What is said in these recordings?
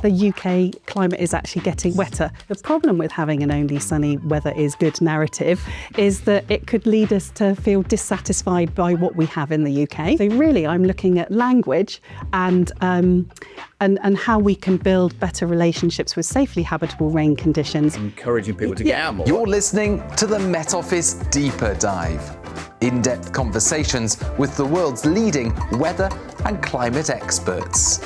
the UK climate is actually getting wetter. The problem with having an only sunny weather is good narrative is that it could lead us to feel dissatisfied by what we have in the UK. So really, I'm looking at language and how we can build better relationships with safely habitable rain conditions. Encouraging people to get out more. You're listening to the Met Office Deeper Dive. In-depth conversations with the world's leading weather and climate experts.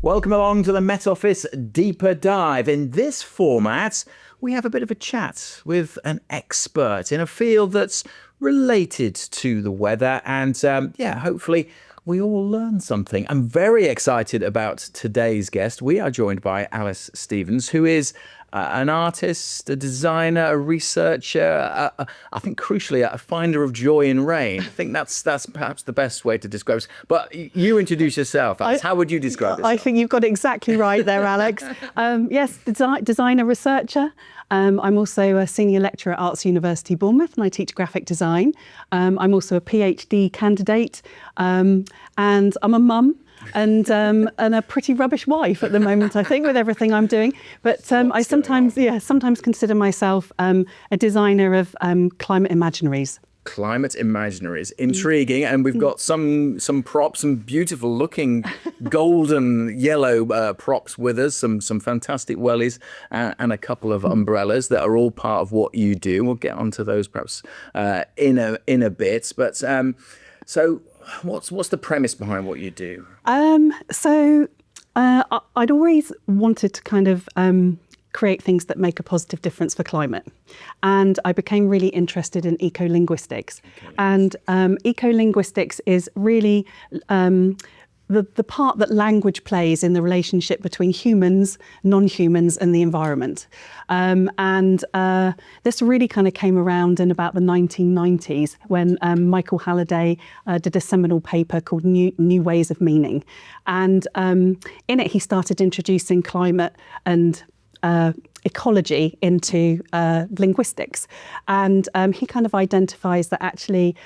Welcome along to the Met Office Deeper Dive. In this format, we have a bit of a chat with an expert in a field that's related to the weather, and hopefully we all learn something. I'm very excited about today's guest. We are joined by Alice Stevens, who is an artist, a designer, a researcher, I think crucially a finder of joy in rain. I think that's perhaps the best way to describe it. But you introduce yourself, Alex. How would you describe yourself? I think you've got it exactly right there, Alex. Yes, designer, researcher. I'm also a senior lecturer at Arts University Bournemouth, and I teach graphic design. I'm also a PhD candidate, and I'm a mum. And a pretty rubbish wife at the moment, I think, with everything I'm doing. But I sometimes consider myself a designer of climate imaginaries. Climate imaginaries, intriguing, and we've got some props, some beautiful looking golden yellow props with us, some fantastic wellies and a couple of umbrellas that are all part of what you do. We'll get onto those perhaps in a bit, but so what's the premise behind what you do? I'd always wanted to kind of create things that make a positive difference for climate. And I became really interested in eco-linguistics. Okay. And eco-linguistics is really the part that language plays in the relationship between humans, non-humans and the environment. This really kind of came around in about the 1990s when Michael Halliday did a seminal paper called New Ways of Meaning. And in it, he started introducing climate and ecology into linguistics. And he kind of identifies that actually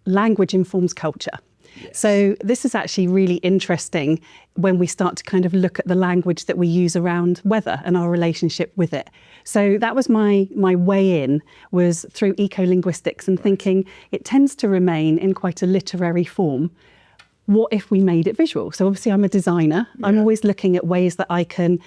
language informs culture. Yes. So this is actually really interesting when we start to kind of look at the language that we use around weather and our relationship with it. So that was my way in, was through eco-linguistics and thinking it tends to remain in quite a literary form. What if we made it visual? So obviously I'm a designer. Yeah. I'm always looking at ways that I can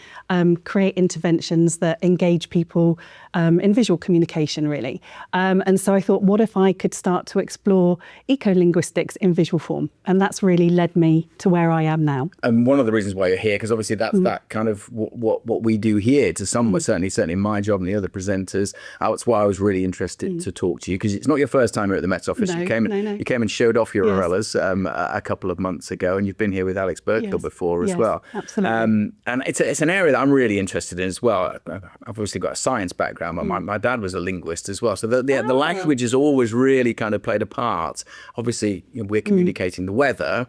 create interventions that engage people in visual communication, really. And so I thought, what if I could start to explore eco-linguistics in visual form? And that's really led me to where I am now. And one of the reasons why you're here, because obviously that's that kind of what we do here to some, certainly my job and the other presenters. That's why I was really interested to talk to you, because it's not your first time here at the Met Office. No, you came and showed off your umbrellas a couple of months ago, and you've been here with Alex Burkill before as well. Absolutely. And it's an area that I'm really interested in as well. I've obviously got a science background. My dad was a linguist as well, so the language has always really kind of played a part. Obviously, we're communicating the weather,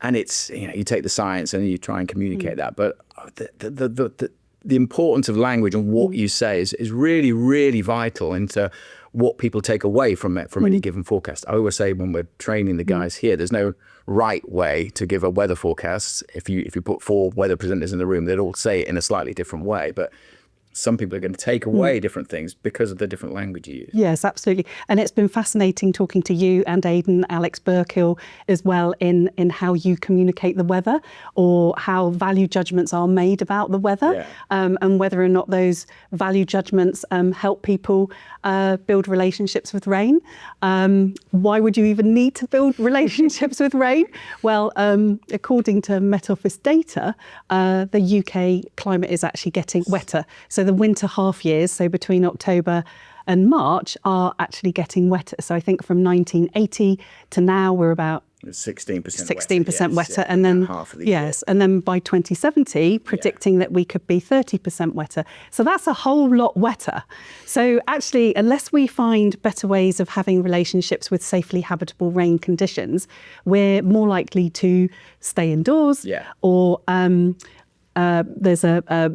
and it's you take the science and you try and communicate that, but the importance of language and what you say is really, really vital into what people take away from any given forecast. I always say when we're training the guys here, there's no right way to give a weather forecast. If you put 4 weather presenters in the room, they'd all say it in a slightly different way. But some people are going to take away different things because of the different language you use. Yes, absolutely. And it's been fascinating talking to you and Aidan, Alex Burkill as well in how you communicate the weather, or how value judgments are made about the weather, and whether or not those value judgments help people build relationships with rain. Why would you even need to build relationships with rain? Well, according to Met Office data, the UK climate is actually getting wetter. So the winter half years, so between October and March, are actually getting wetter. So I think from 1980 to now, we're about 16% wetter, and then half of the year. and then by 2070 predicting that we could be 30% wetter. So that's a whole lot wetter. So actually, unless we find better ways of having relationships with safely habitable rain conditions, we're more likely to stay indoors or there's a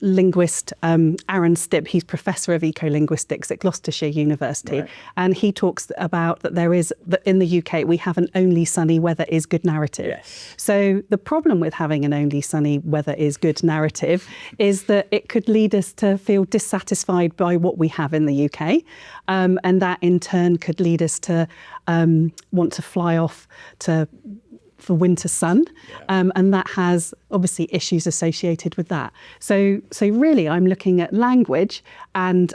linguist, Aaron Stibb, he's Professor of Eco-Linguistics at Gloucestershire University, and he talks about that that in the UK we have an only sunny weather is good narrative. Yes. So the problem with having an only sunny weather is good narrative is that it could lead us to feel dissatisfied by what we have in the UK, and that in turn could lead us to want to fly off for winter sun, and that has obviously issues associated with that. So really, I'm looking at language and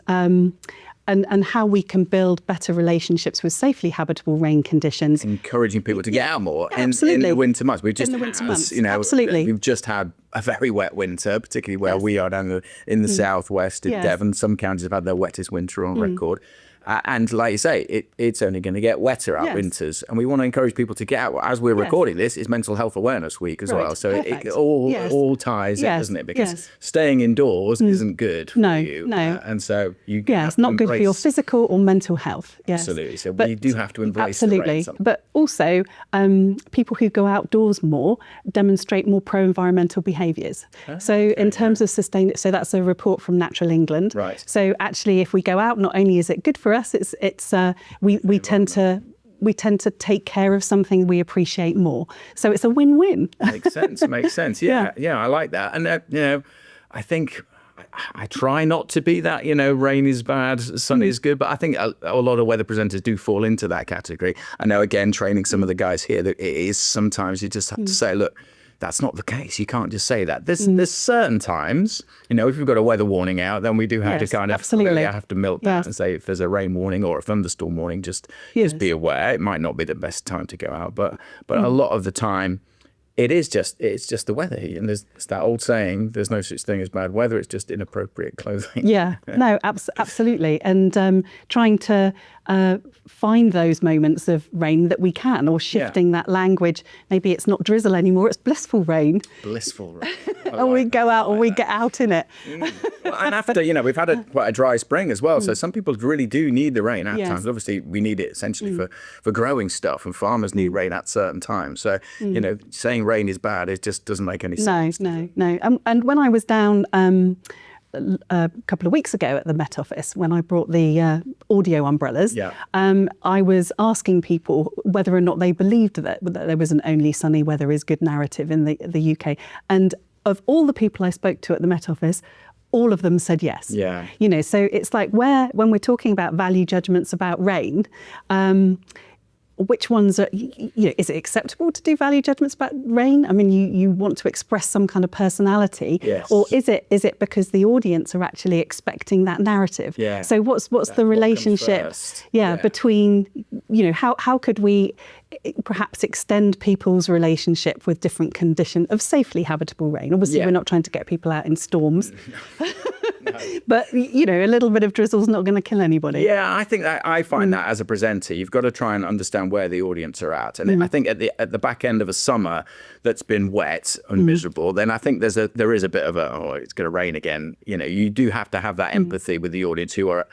how we can build better relationships with safely habitable rain conditions. Encouraging people to get out more in the winter months. We've just Absolutely. We've just had a very wet winter, particularly where we are down in the southwest in Devon. Some counties have had their wettest winter on record. And like you say, it's only going to get wetter out winters. And we want to encourage people to get out. As we're recording this, it's Mental Health Awareness Week as well. So it all ties in, doesn't it? Because staying indoors isn't good for you. No. And so you it's not good for your physical or mental health. Yes. Absolutely. So we do have to embrace the rain. But also, people who go outdoors more demonstrate more pro-environmental behaviours. In terms of so that's a report from Natural England. Right. So actually, if we go out, not only is it good for us, we tend to take care of something we appreciate more. So it's a win-win. Makes sense. Yeah, I like that. And I think I try not to be that, rain is bad, sun is good, but I think a lot of weather presenters do fall into that category. I know, again, training some of the guys here, that it is sometimes you just have to say, look, that's not the case. You can't just say that. There's certain times, if we've got a weather warning out, then we do have to kind of have to milk that and say if there's a rain warning or a thunderstorm warning, just be aware. It might not be the best time to go out, but a lot of the time, it's just the weather. And there's that old saying, there's no such thing as bad weather, it's just inappropriate clothing. Yeah, no, absolutely. And trying to find those moments of rain that we can, or shifting that language. Maybe it's not drizzle anymore, it's blissful rain. Blissful rain. And we go out and we get out in it. Well, and after, we've had quite a dry spring as well. So some people really do need the rain at times. Obviously, we need it essentially for growing stuff, and farmers need rain at certain times. So, saying rain is bad, it just doesn't make any sense. No. And when I was down a couple of weeks ago at the Met Office, when I brought the audio umbrellas, I was asking people whether or not they believed that there was an only sunny weather is good narrative in the UK. And of all the people I spoke to at the Met Office, all of them said yes. Yeah. So it's like when we're talking about value judgments about rain, which ones are, is it acceptable to do value judgments about rain? I mean, you want to express some kind of personality, or is it because the audience are actually expecting that narrative? Yeah. So what's the relationship? Between, how could we perhaps extend people's relationship with different condition of safely habitable rain? Obviously, we're not trying to get people out in storms. No. But, a little bit of drizzle's not going to kill anybody. Yeah, I think I find that as a presenter, you've got to try and understand where the audience are at. And I think at the back end of a summer that's been wet and miserable, then I think there is a bit of it's going to rain again. You do have to have that empathy with the audience who are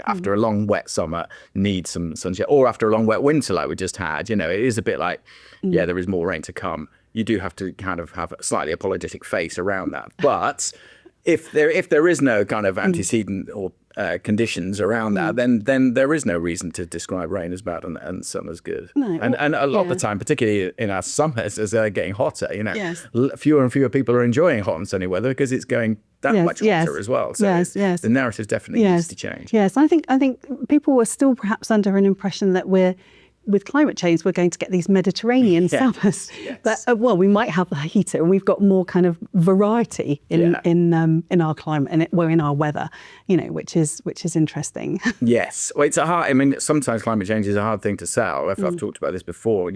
after a long wet summer need some sunshine, or after a long wet winter like we just had. It is a bit like, there is more rain to come. You do have to kind of have a slightly apologetic face around that. But if there is no kind of antecedent or conditions around that, then there is no reason to describe rain as bad and sun as good. No, and a lot of the time, particularly in our summers, as they're getting hotter, fewer and fewer people are enjoying hot and sunny weather because it's going that much hotter as well. So the narrative definitely needs to change. Yes, I think people were still perhaps under an impression that with climate change, we're going to get these Mediterranean summers. Yes. But we might have the heater, and we've got more kind of variety in our climate and in our weather, which is interesting. Yes, well, it's a hard. I mean, sometimes climate change is a hard thing to sell. I've talked about this before.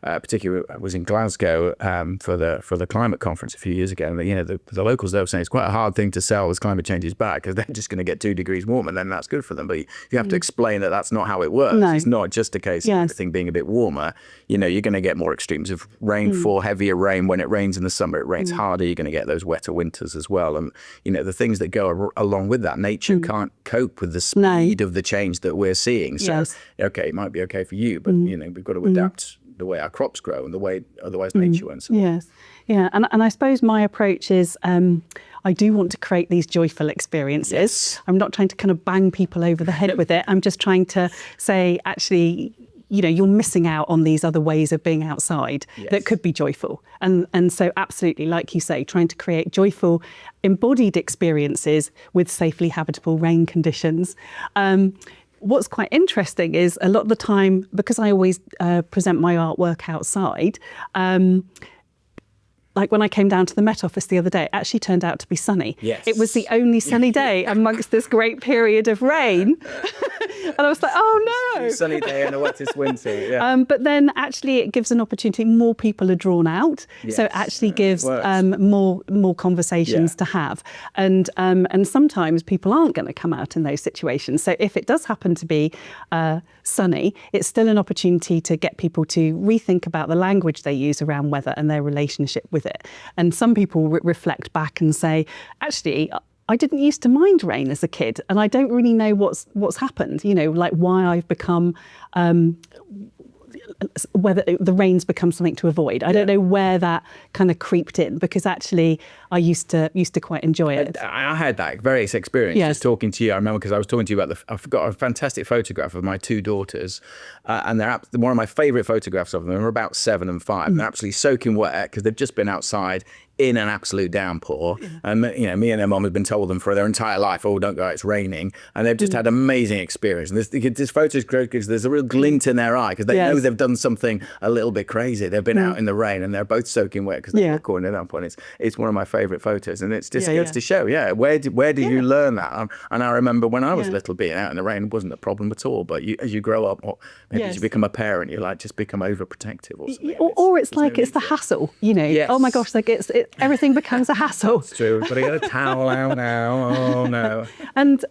Particularly, I was in Glasgow for the climate conference a few years ago, and the locals there were saying it's quite a hard thing to sell as climate change is bad because they're just going to get 2 degrees warmer, and then that's good for them. But you have to explain that that's not how it works. No. It's not just a case of everything being a bit warmer. You're going to get more extremes of rainfall, heavier rain. When it rains in the summer, it rains harder. You're going to get those wetter winters as well. And the things that go along with that, nature can't cope with the speed of the change that we're seeing. So it might be okay for you, but we've got to adapt the way our crops grow and the way otherwise nature and so on. Yes, yeah, and I suppose my approach is I do want to create these joyful experiences. Yes. I'm not trying to kind of bang people over the head with it. I'm just trying to say, actually, you know, you're missing out on these other ways of being outside that could be joyful. And so absolutely, like you say, trying to create joyful, embodied experiences with safely habitable rain conditions. What's quite interesting is a lot of the time, because I always present my artwork outside, like when I came down to the Met Office the other day, it actually turned out to be sunny. Yes. It was the only sunny day amongst this great period of rain. And I was like, oh no. Sunny day in the wettest winter. Yeah. But then actually it gives an opportunity, more people are drawn out. Yes. So it actually gives more conversations to have. And sometimes people aren't going to come out in those situations. So if it does happen to be sunny, it's still an opportunity to get people to rethink about the language they use around weather and their relationship with it. And some people reflect back and say, actually, I didn't used to mind rain as a kid, and I don't really know what's happened, you know, like why I've become whether the rain's become something to avoid. I don't know where that kind of creeped in, because actually I used to quite enjoy it. I had that various experience just talking to you. I remember because I was talking to you about I've got a fantastic photograph of my two daughters, and they're one of my favourite photographs of them. They're about 7 and 5. They're absolutely soaking wet because they've just been outside in an absolute downpour. And you know, me and their mum have been told them for their entire life, oh, don't go out, it's raining. And they've just had amazing experience. And this photo's great because there's a real glint in their eye because they know they've done something a little bit crazy. They've been out in the rain and they're both soaking wet because they're caught in that point. It's one of my favourite photos, and it's just goes to show, where did you learn that? And I remember when I was little, being out in the rain wasn't a problem at all. But as you grow up, or maybe as you become a parent, you like just become overprotective or something. Or it's like it's the hassle, you know. Oh my gosh, like everything becomes a hassle. It's true. But I got a towel out now. Oh no. And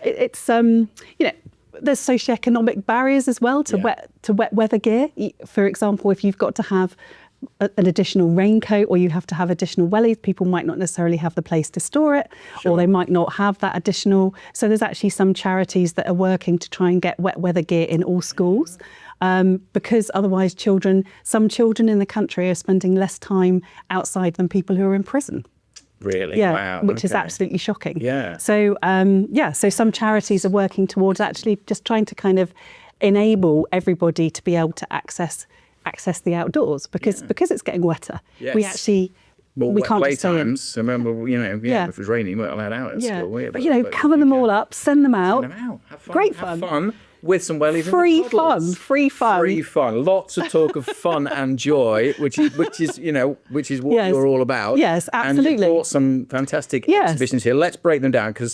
it's you know, there's socioeconomic barriers as well to wet weather gear. For example, if you've got to have an additional raincoat, or you have to have additional wellies, people might not necessarily have the place to store it, or they might not have that additional. So there's actually some charities that are working to try and get wet weather gear in all schools. Because otherwise some children in the country are spending less time outside than people who are in prison. Really? Yeah, Wow. which is absolutely shocking. Yeah. So, so some charities are working towards actually just trying to kind of enable everybody to be able to access the outdoors, because it's getting wetter. Yes. We actually... we can't just stay in. I remember, you know, if it was raining, we weren't allowed out at school. But, you know, cover them all up, send them out. Send them out. Have fun. Great Have fun. fun. With some wellies Free and puddles. fun. Free fun. Lots of talk of fun and joy, which is what you're all about. Yes, absolutely. And you brought some fantastic exhibitions here. Let's break them down, because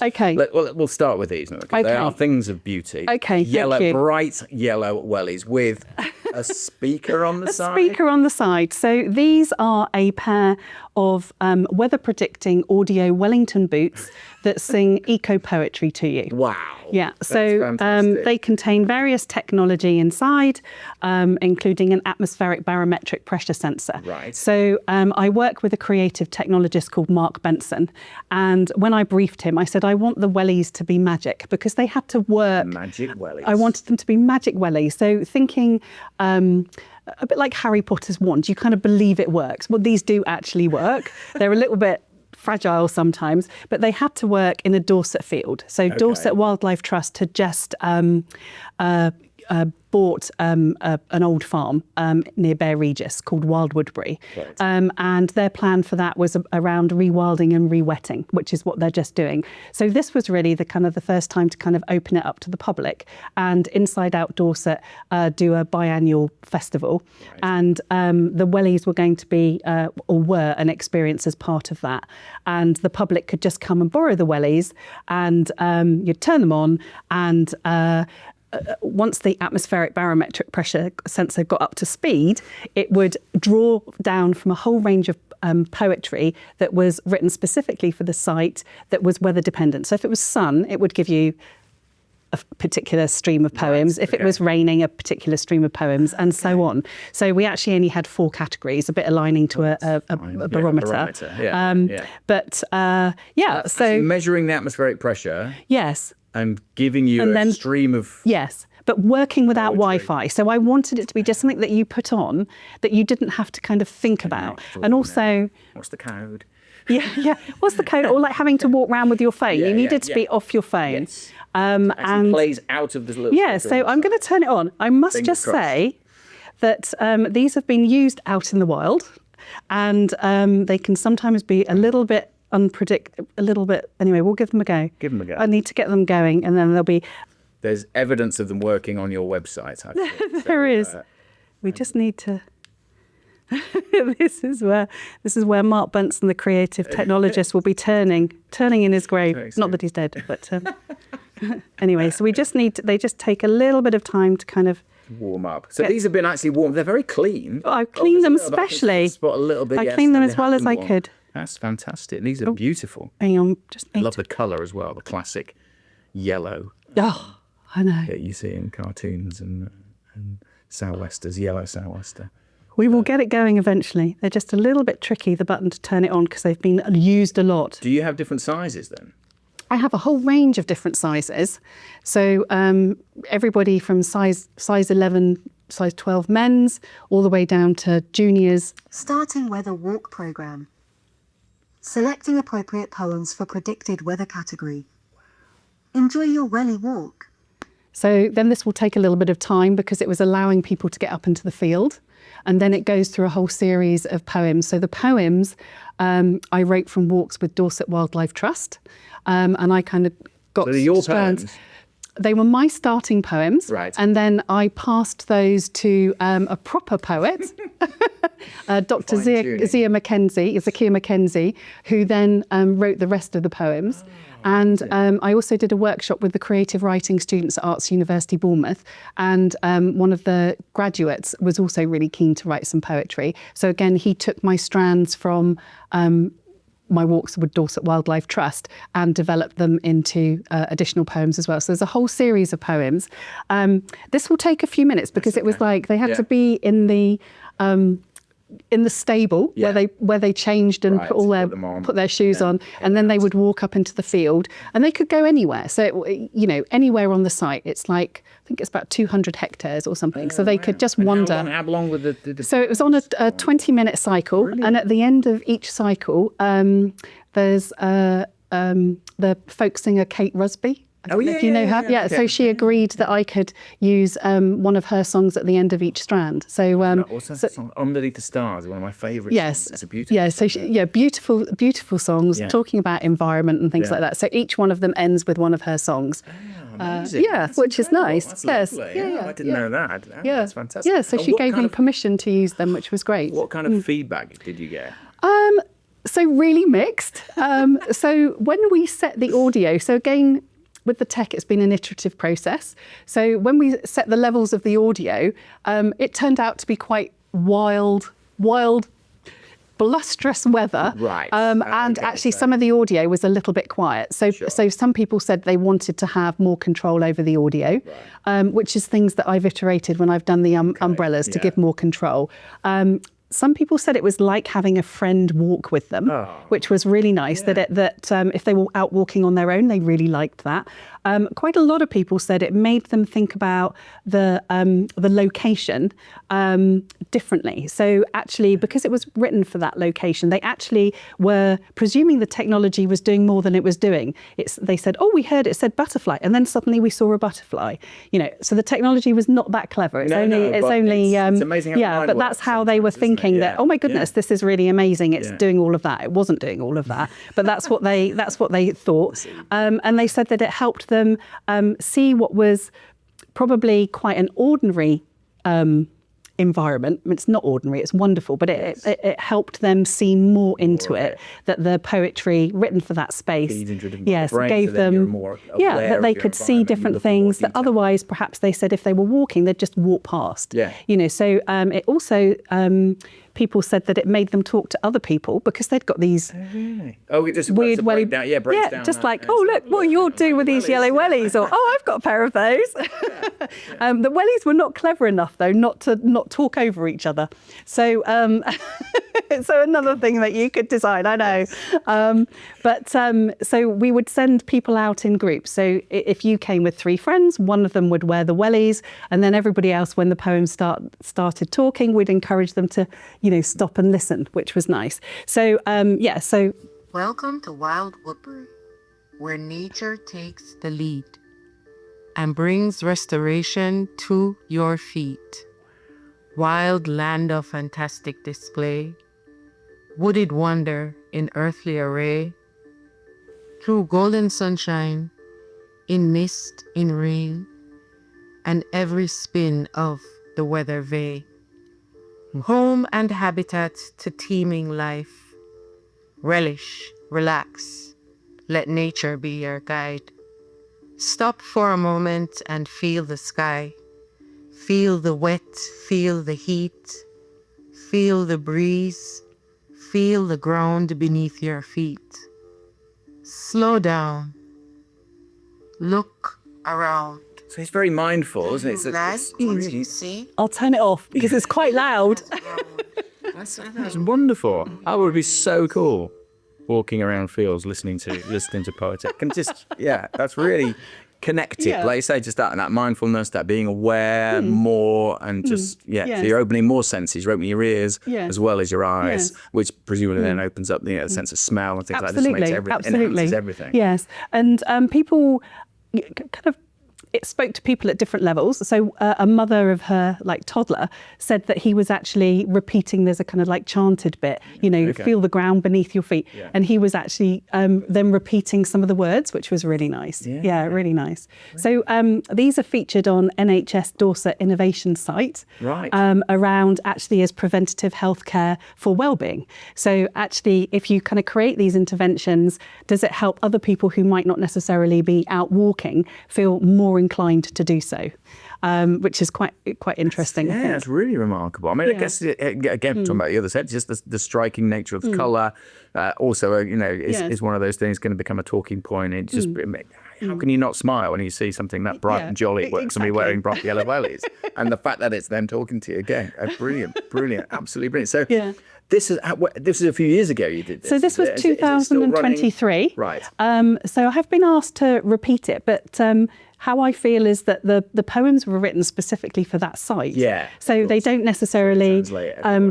we'll start with these. Okay. They are things of beauty. Okay, bright yellow wellies with a speaker on the side. Speaker on the side. So these are a pair of weather predicting audio Wellington boots that sing eco poetry to you. Wow. Yeah, so they contain various technology inside, including an atmospheric barometric pressure sensor. Right. So I work with a creative technologist called Mark Benson, and when I briefed him, I said, I want the wellies to be magic, because they had to work. Magic wellies. I wanted them to be magic wellies. So thinking a bit like Harry Potter's wand, you kind of believe it works. Well, these do actually work. They're a little bit fragile sometimes, but they had to work in a Dorset field. So Dorset Wildlife Trust had just bought an old farm near Bear Regis called Wildwoodbury. Right. And their plan for that was around rewilding and re-wetting, which is what they're just doing. So this was really the first time to kind of open it up to the public, and Inside Out Dorset do a biannual festival. Right. And the wellies were going to be, or were, an experience as part of that. And the public could just come and borrow the wellies, and you'd turn them on, and once the atmospheric barometric pressure sensor got up to speed, it would draw down from a whole range of poetry that was written specifically for the site that was weather dependent. So if it was sun, it would give you a particular stream of poems. If it was raining, a particular stream of poems, and so on. So we actually only had 4 categories, a bit aligning to a barometer. So measuring the atmospheric pressure. Yes. And giving you a stream of... Yes, but working without Wi-Fi. So I wanted it to be just something that you put on that you didn't have to kind of think about. And also, what's the code? Yeah. What's the code? Or like having to walk around with your phone. You needed to be off your phone. Yes. And plays out of this little. Yeah. So I'm going to turn it on. I must just say that these have been used out in the wild, and they can sometimes be a little bit anyway, we'll give them a go. Give them a go. I need to get them going, and then there'll be. There's evidence of them working on your website. There is. We just need to. This is where Mark Bunson, the creative technologist, will be turning in his grave. Not that he's dead, but anyway. So they just take a little bit of time to kind of warm up. So these have been actually warmed. They're very clean. I cleaned them specially. Spot a little bit. I cleaned them as well as I could. That's fantastic. These are beautiful. Hang on, I love the colour as well. The classic yellow. Oh, I know. That you see in cartoons and sou'westers, yellow sou'wester. We will get it going eventually. They're just a little bit tricky, the button to turn it on, because they've been used a lot. Do you have different sizes then? I have a whole range of different sizes. So everybody from size 11, size 12 men's, all the way down to juniors. Starting weather walk programme. Selecting appropriate poems for predicted weather category. Enjoy your Wellie walk. So then this will take a little bit of time because it was allowing people to get up into the field. And then it goes through a whole series of poems. So the poems I wrote from walks with Dorset Wildlife Trust. And I kind of got so they're your poems? They were my starting poems. Right. And then I passed those to a proper poet, Dr. Zakiya Mackenzie, who then wrote the rest of the poems. And I also did a workshop with the creative writing students at Arts University Bournemouth. And one of the graduates was also really keen to write some poetry. So again, he took my strands from my walks with Dorset Wildlife Trust and developed them into additional poems as well. So there's a whole series of poems. This will take a few minutes because it was like they had to be in the stable where they changed and put their shoes on, and then they would walk up into the field, and they could go anywhere. So anywhere on the site. It's like I think it's about 200 hectares or something. So they could just wander. How long were the So it was on a 20-minute cycle, and at the end of each cycle, there's the folk singer Kate Rusby. If you know her. Yeah, so she agreed that I could use one of her songs at the end of each strand. So what's that song? Underneath the Stars, one of my favourite songs. It's a beautiful song. Beautiful songs talking about environment and things like that. So each one of them ends with one of her songs. Which is nice. That's lovely. I didn't know that. That's fantastic. Yeah, so she gave me permission to use them, which was great. What kind of feedback did you get? So really mixed. So when we set the audio, so again, with the tech, it's been an iterative process. So when we set the levels of the audio, it turned out to be quite wild, blusterous weather. Right. And actually some of the audio was a little bit quiet. So some people said they wanted to have more control over the audio, which is things that I've iterated when I've done the umbrellas to give more control. Some people said it was like having a friend walk with them, which was really nice. That if they were out walking on their own, they really liked that. Quite a lot of people said it made them think about the location differently. So actually, because it was written for that location, they actually were presuming the technology was doing more than it was doing. They said, "Oh, we heard it said butterfly," and then suddenly we saw a butterfly. So the technology was not that clever. It's amazing. But that's how they were thinking. That, oh my goodness, this is really amazing. It's doing all of that. It wasn't doing all of that, but that's what they thought. And they said that it helped them see what was probably quite an ordinary environment. It's not ordinary, it's wonderful, but it helped them see more into it, that the poetry written for that space gave them that they could see different things that otherwise perhaps they said if they were walking they'd just walk past. So it also people said that it made them talk to other people because they'd got these it just weird welly. breaks down just that. like, oh, look, what you're doing with these yellow wellies, or oh, I've got a pair of those. The wellies were not clever enough, though, not to not talk over each other. So, so another thing that you could design, I know. So we would send people out in groups. So if you came with 3 friends, one of them would wear the wellies, and then everybody else, when the poem started talking, we'd encourage them to, stop and listen, which was nice. So, so... Welcome to Wild Woodbury, where nature takes the lead and brings restoration to your feet. Wild land of fantastic display, wooded wonder in earthly array, through golden sunshine, in mist, in rain, and every spin of the weather vane. Home and habitat to teeming life. Relish, relax, let nature be your guide. Stop for a moment and feel the sky. Feel the wet, feel the heat, feel the breeze, feel the ground beneath your feet. Slow down, look around. So it's very mindful, isn't it? Nice, you see? I'll turn it off because it's quite loud. That's wonderful. That would be so cool. Walking around fields, listening to poetry. Can just, that's really connected. Like you say, just that mindfulness, that being aware more, and just, so you're opening more senses. You're opening your ears as well as your eyes, which presumably then opens up the sense of smell and things like that. Just makes enhances everything. Yes. And people kind of, it spoke to people at different levels. So a mother of her toddler said that he was actually repeating, there's a kind of chanted bit, feel the ground beneath your feet. Yeah. And he was actually then repeating some of the words, which was really nice. Yeah, really nice. Right. So these are featured on NHS Dorset Innovation site around actually as preventative healthcare for wellbeing. So actually, if you kind of create these interventions, does it help other people who might not necessarily be out walking feel more inclined to do so, which is quite interesting. Yeah, it's really remarkable. I mean, I guess again, talking about the other side, just the striking nature of colour. Also, is one of those things going to become a talking point. It just how can you not smile when you see something that bright and jolly? Somebody wearing bright yellow wellies, and the fact that it's them talking to you again, brilliant, absolutely brilliant. So. Yeah. This is a few years ago you did this. So this was 2023. Right. So I have been asked to repeat it, but how I feel is that the poems were written specifically for that site. Yeah. So they don't necessarily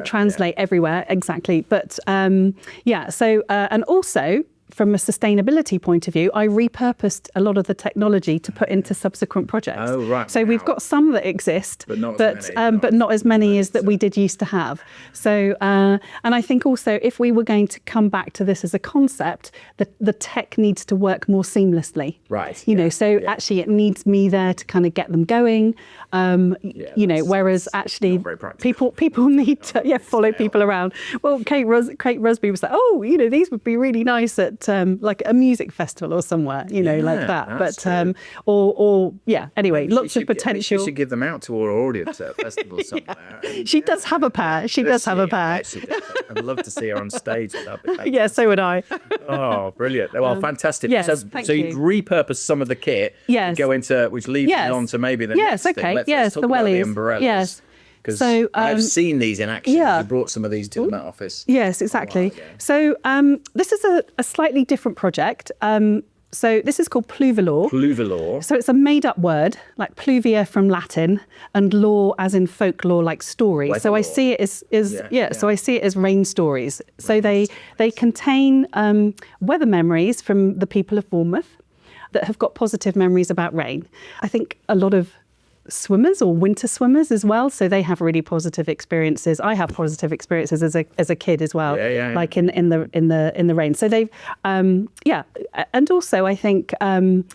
translate everywhere. Exactly. But so and also, from a sustainability point of view, I repurposed a lot of the technology to put into subsequent projects. Oh, right. So we've got some that exist, but not as many as that we did used to have. So, and I think also if we were going to come back to this as a concept, the tech needs to work more seamlessly. Right. Actually it needs me there to kind of get them going. Whereas actually people need to follow people around. Well, Kate Rusby was like, these would be really nice at like a music festival or somewhere, like that. But anyway, lots of potential. You should give them out to our audience at a festival somewhere. She does have a pair. She does have a pair. I'd love to see her on stage. Yeah, so would I. Oh, brilliant! Well, fantastic. Yes, so you repurpose some of the kit. Yes. Go into which leads on to maybe the next thing. Let's talk the wellies. The umbrellas. Yes. Because I've seen these in action. You brought some of these to the Met Office. Yes, exactly. So this is a slightly different project. So this is called Pluvilor. Pluvilor. So it's a made-up word, like pluvia from Latin, and lore as in folklore, like story. So I see it as So I see it as rain stories. So they contain weather memories from the people of Bournemouth that have got positive memories about rain. I think a lot of swimmers or winter swimmers as well, so they have really positive experiences. I have positive experiences as a kid as well, like in the rain. So they've and also I think one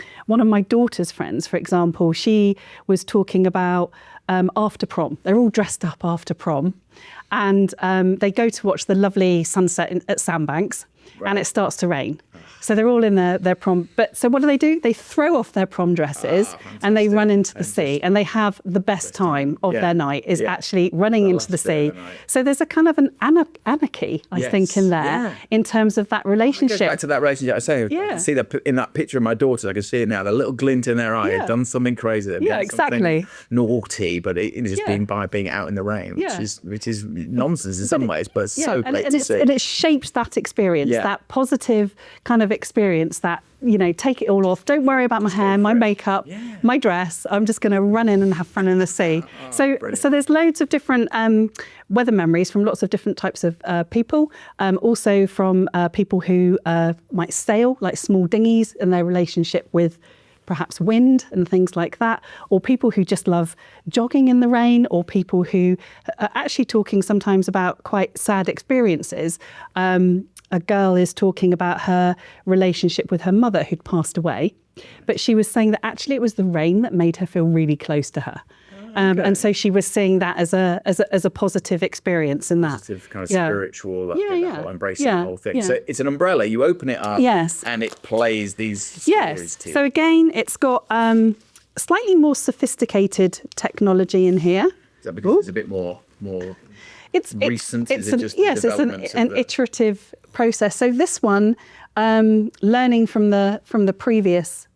of my daughter's friends, for example, she was talking about after prom. They're all dressed up after prom, and they go to watch the lovely sunset at Sandbanks. Right. And it starts to rain. So they're all in their prom. But so what do? They throw off their prom dresses and they run into the sea, and they have the best time of their night is actually running into the sea. So there's a kind of an anarchy, I think, in there in terms of that relationship. Back to that relationship, I say, I can see that in that picture of my daughters. I can see it now. The little glint in their eye. They've done something crazy. They've done something naughty, but it's just being out in the rain, which is nonsense in some ways, but it's so great to see. And it shapes that experience, that positive kind of experience that, you know, take it all off. Don't worry about my hair, my makeup, my dress. I'm just going to run in and have fun in the sea. So there's loads of different weather memories from lots of different types of people. Also from people who might sail, like small dinghies, and their relationship with perhaps wind and things like that, or people who just love jogging in the rain, or people who are actually talking sometimes about quite sad experiences. A girl is talking about her relationship with her mother who'd passed away, but she was saying that actually it was the rain that made her feel really close to her. And so she was seeing that as a positive experience in that. Positive kind of spiritual, whole embracing the whole thing. So it's an umbrella, you open it up and it plays these stories to you. So again, it's got slightly more sophisticated technology in here. Is that because it's a bit more recent? It's an iterative process. So this one, learning from the previous,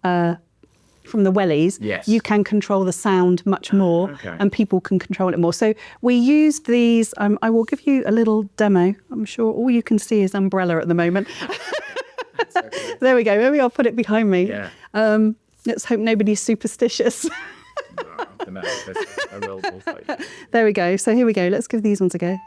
from the wellies, you can control the sound much more, and people can control it more. So we used these. I will give you a little demo. I'm sure all you can see is umbrella at the moment. There we go. Maybe I'll put it behind me. Let's hope nobody's superstitious. There we go. So here we go. Let's give these ones a go.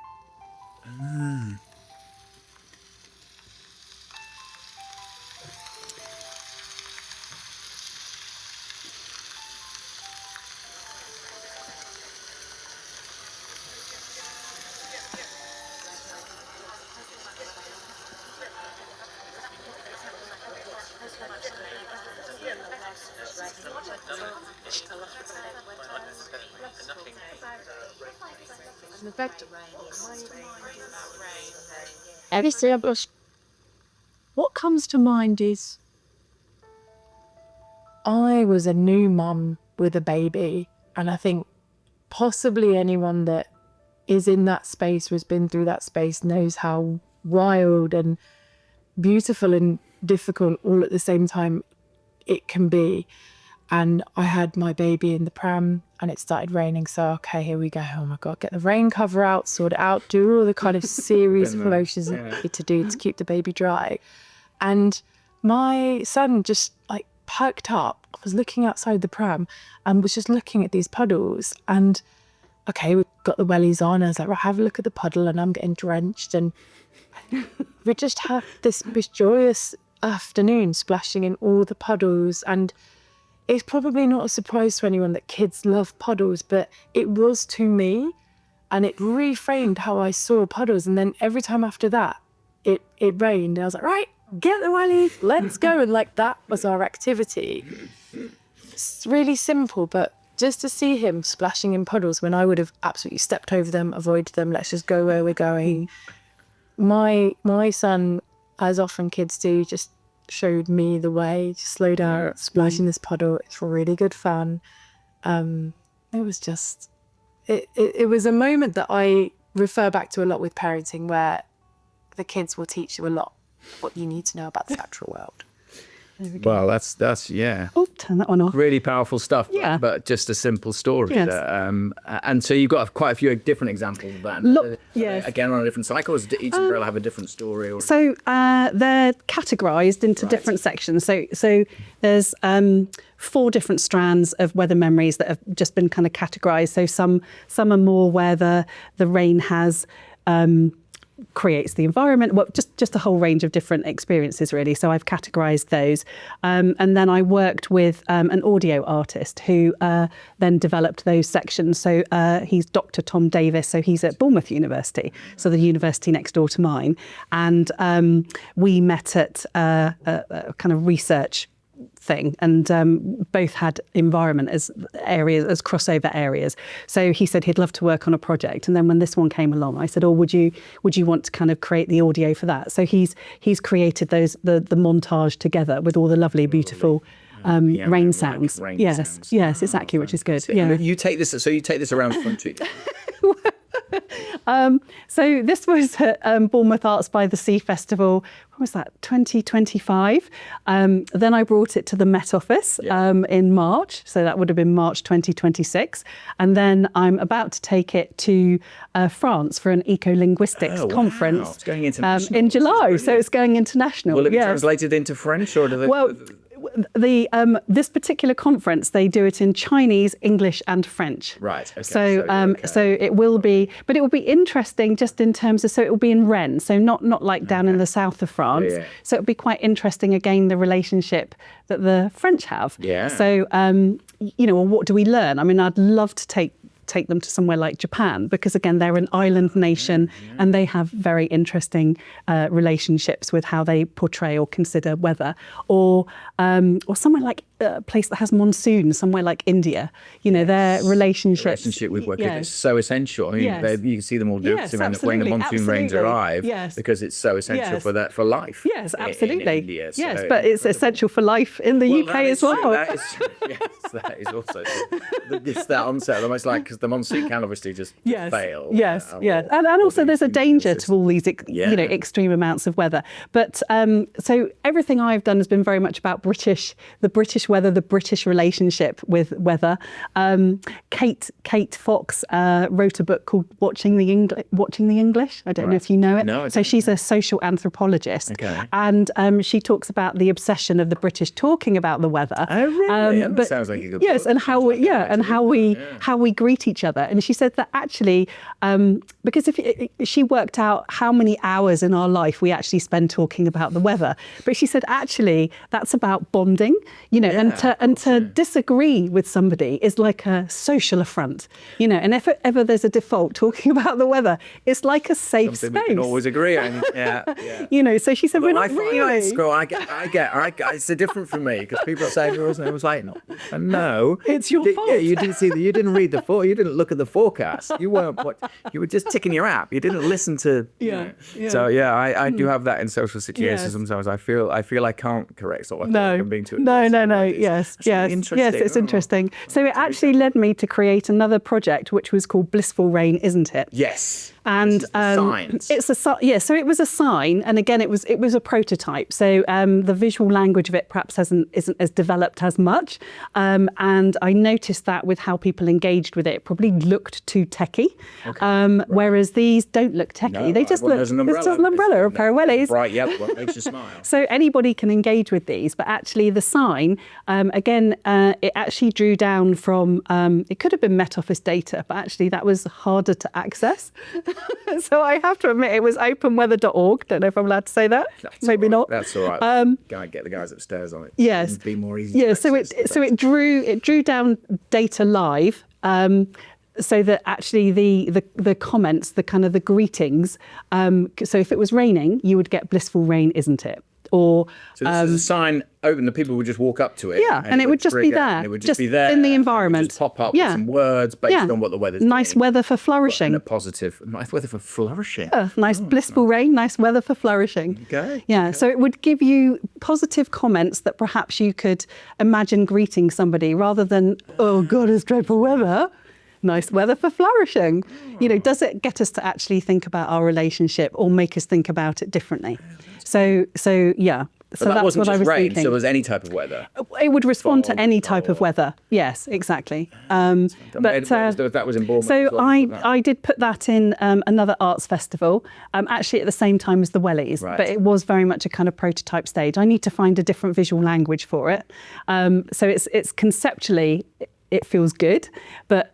What comes to mind is I was a new mum with a baby, and I think possibly anyone that is in that space or has been through that space knows how wild and beautiful and difficult all at the same time it can be. And I had my baby in the pram and it started raining. So, okay, here we go. Oh my God, get the rain cover out, sort it out, do all the kind of series of motions that you need to do to keep the baby dry. And my son just like perked up, was looking outside the pram and was just looking at these puddles. And okay, we've got the wellies on. I was like, right, have a look at the puddle, and I'm getting drenched. And we just had this joyous afternoon splashing in all the puddles. And it's probably not a surprise to anyone that kids love puddles, but it was to me, and it reframed how I saw puddles. And then every time after that, it rained. I was like, right, get the wellie, let's go. And like that was our activity. It's really simple, but just to see him splashing in puddles when I would have absolutely stepped over them, avoided them, let's just go where we're going. My son, as often kids do, just showed me the way. Just slow down, splash in this puddle. It's really good fun. It was just, it was a moment that I refer back to a lot with parenting, where the kids will teach you a lot what you need to know about the natural world. Well, that's Oh, turn that one off. really powerful stuff, but just a simple story. Yes. And so you've got quite a few different examples of that. Again, on a different cycle, does each umbrella have a different story? Or... So they're categorised into different sections. So there's 4 different strands of weather memories that have just been kind of categorised. So some are more where the rain has creates the environment. Well, just a whole range of different experiences, really. So I've categorised those. And then I worked with an audio artist who then developed those sections. So he's Dr. Tom Davis. So he's at Bournemouth University, so the university next door to mine. And we met at a kind of research thing, and both had environment as areas, as crossover areas. So he said he'd love to work on a project, and then when this one came along, I said, "Oh, would you want to kind of create the audio for that?" So he's created the montage together with all the lovely, beautiful rain sounds. Yes, exactly, which is good. Yeah. And you take this around front to you. So this was at Bournemouth Arts by the Sea Festival. When was that? 2025. Then I brought it to the Met Office in March. So that would have been March 2026. And then I'm about to take it to France for an Eco-Linguistics conference. It's going international. In July. So it's going international. Will it be translated into French, or do they? Well, this particular conference, they do it in Chinese, English, and French. Right. Okay. So it will be, but it will be interesting just in terms of, so it will be in Rennes, so not like down in the south of France. Yeah. So it'll be quite interesting again, the relationship that the French have. Yeah. So what do we learn? I mean, I'd love to take them to somewhere like Japan, because again, they're an island nation and they have very interesting relationships with how they portray or consider weather, or somewhere like a place that has monsoon, somewhere like India, their relationship with weather is so essential. I mean, you can see them all dancing around when the monsoon rains arrive, because it's so essential for life. Yes, absolutely. In India, yes, but it's essential for life in the UK as well. That is also it's that onset, almost like, because the monsoon can obviously just fail. Yes, and also there's a danger to all these extreme amounts of weather. But so everything I've done has been very much about the British weather, the British relationship with weather. Kate Fox wrote a book called Watching the English. I don't know if you know it. No, so she's a social anthropologist, and she talks about the obsession of the British talking about the weather. Oh, really? That sounds like a good book. And how we greet each other. And she said that actually, because she worked out how many hours in our life we actually spend talking about the weather, but she said actually that's about bonding, and to disagree with somebody is like a social affront, and if ever there's a default talking about the weather, it's like a safe Something space. we can always agree on. So she said, we're not really. I get it's different from me, because people say to us, and I was like, no, it's your fault. Yeah, you didn't read you didn't look at the forecast. You were just ticking your app. You didn't listen to. So I do have that in social situations. Sometimes I feel I can't correct someone. I'm being too Yes, it's interesting. So it actually led me to create another project, which was called Blissful Rain, Isn't It? Yes. And it's a so it was a sign, and again it was a prototype. So the visual language of it perhaps isn't as developed as much, and I noticed that with how people engaged with it probably looked too techie, whereas these don't look techie. They just look. It's just an umbrella or a pair of wellies. Right. Yep. What makes you smile? So anybody can engage with these, but actually the sign, it actually drew down from. It could have been Met Office data, but actually that was harder to access. So I have to admit it was openweather.org. Don't know if I'm allowed to say that. Maybe not. That's all right. Get the guys upstairs on it. Yes. It'd be more easy. Yeah. So it drew down data live. So that actually the comments, the kind of the greetings. So if it was raining, you would get blissful rain, isn't it? Or so this is a sign open. The people would just walk up to it. Yeah, and it would just be there. It would just be there in the environment. Just pop up with some words based on what the weather's nice doing. Weather for flourishing. And a positive. Nice weather for flourishing. Nice blissful rain. Nice weather for flourishing. Okay. Yeah. So it would give you positive comments that perhaps you could imagine greeting somebody rather than, oh God, it's dreadful weather. Nice weather for flourishing. Does it get us to actually think about our relationship or make us think about it differently? So yeah. So that wasn't what just I was rain, thinking. so it was any type of weather. It would respond to any type of weather. Yes, exactly. That was in Bournemouth. So I did put that in another arts festival, actually at the same time as the Wellies, but it was very much a kind of prototype stage. I need to find a different visual language for it. So it's conceptually, it feels good, but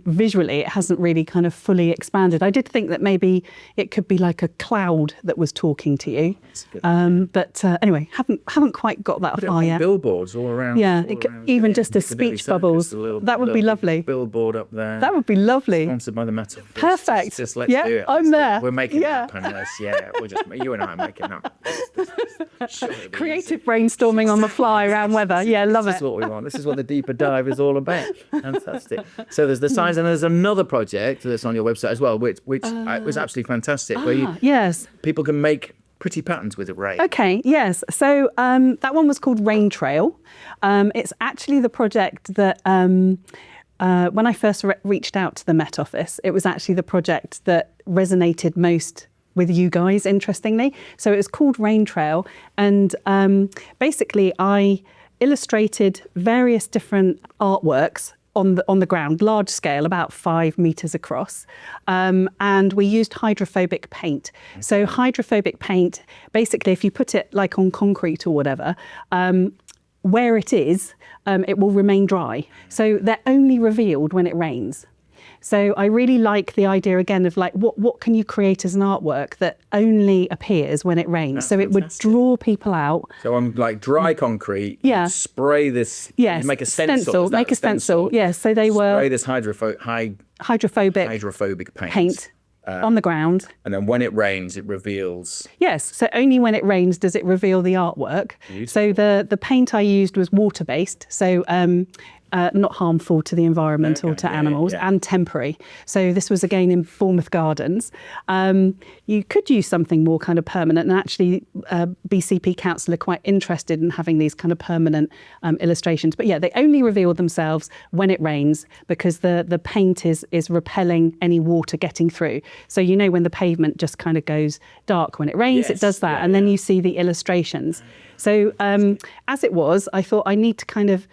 visually it hasn't really kind of fully expanded. I did think that maybe it could be like a cloud that was talking to you, but anyway, haven't quite got that far yet. Billboards all around. Yeah, even just as speech bubbles. That would be lovely. Billboard up there. That would be lovely. Sponsored by the Metal. Perfect. Just let's do it. I'm there. We're making it happen. We're just you and I are making it happen. Creative brainstorming on the fly around weather. Yeah, love it. This is what we want. This is what the deeper dive is all about. Fantastic. So there's the signs, and there's another project that's on your website as well, which was absolutely fantastic, where people can make pretty patterns with a ray. Okay, yes. So that one was called Raintrail. It's actually the project that when I first reached out to the Met Office, it was actually the project that resonated most with you guys, interestingly. So it was called Raintrail, and basically I illustrated various different artworks on the ground, large scale, about 5 meters across, and we used hydrophobic paint. So hydrophobic paint, basically, if you put it like on concrete or whatever, where it is, it will remain dry. So they're only revealed when it rains. So I really like the idea again of like what can you create as an artwork that only appears when it rains. That's so it would draw people out. So on like dry concrete, spray this. Yes, make a stencil. Make a stencil. Yes, so they were spray this hydrophobic paint on the ground. And then when it rains, it reveals. Yes, so only when it rains does it reveal the artwork. Beautiful. So the paint I used was water-based, so not harmful to the environment or to animals, and temporary. So this was again in Bournemouth Gardens. You could use something more kind of permanent, and actually BCP Council are quite interested in having these kind of permanent illustrations. But yeah, they only reveal themselves when it rains, because the paint is repelling any water getting through. So you know when the pavement just kind of goes dark when it rains, it does that, and then you see the illustrations. So as it was, I thought I need to kind of,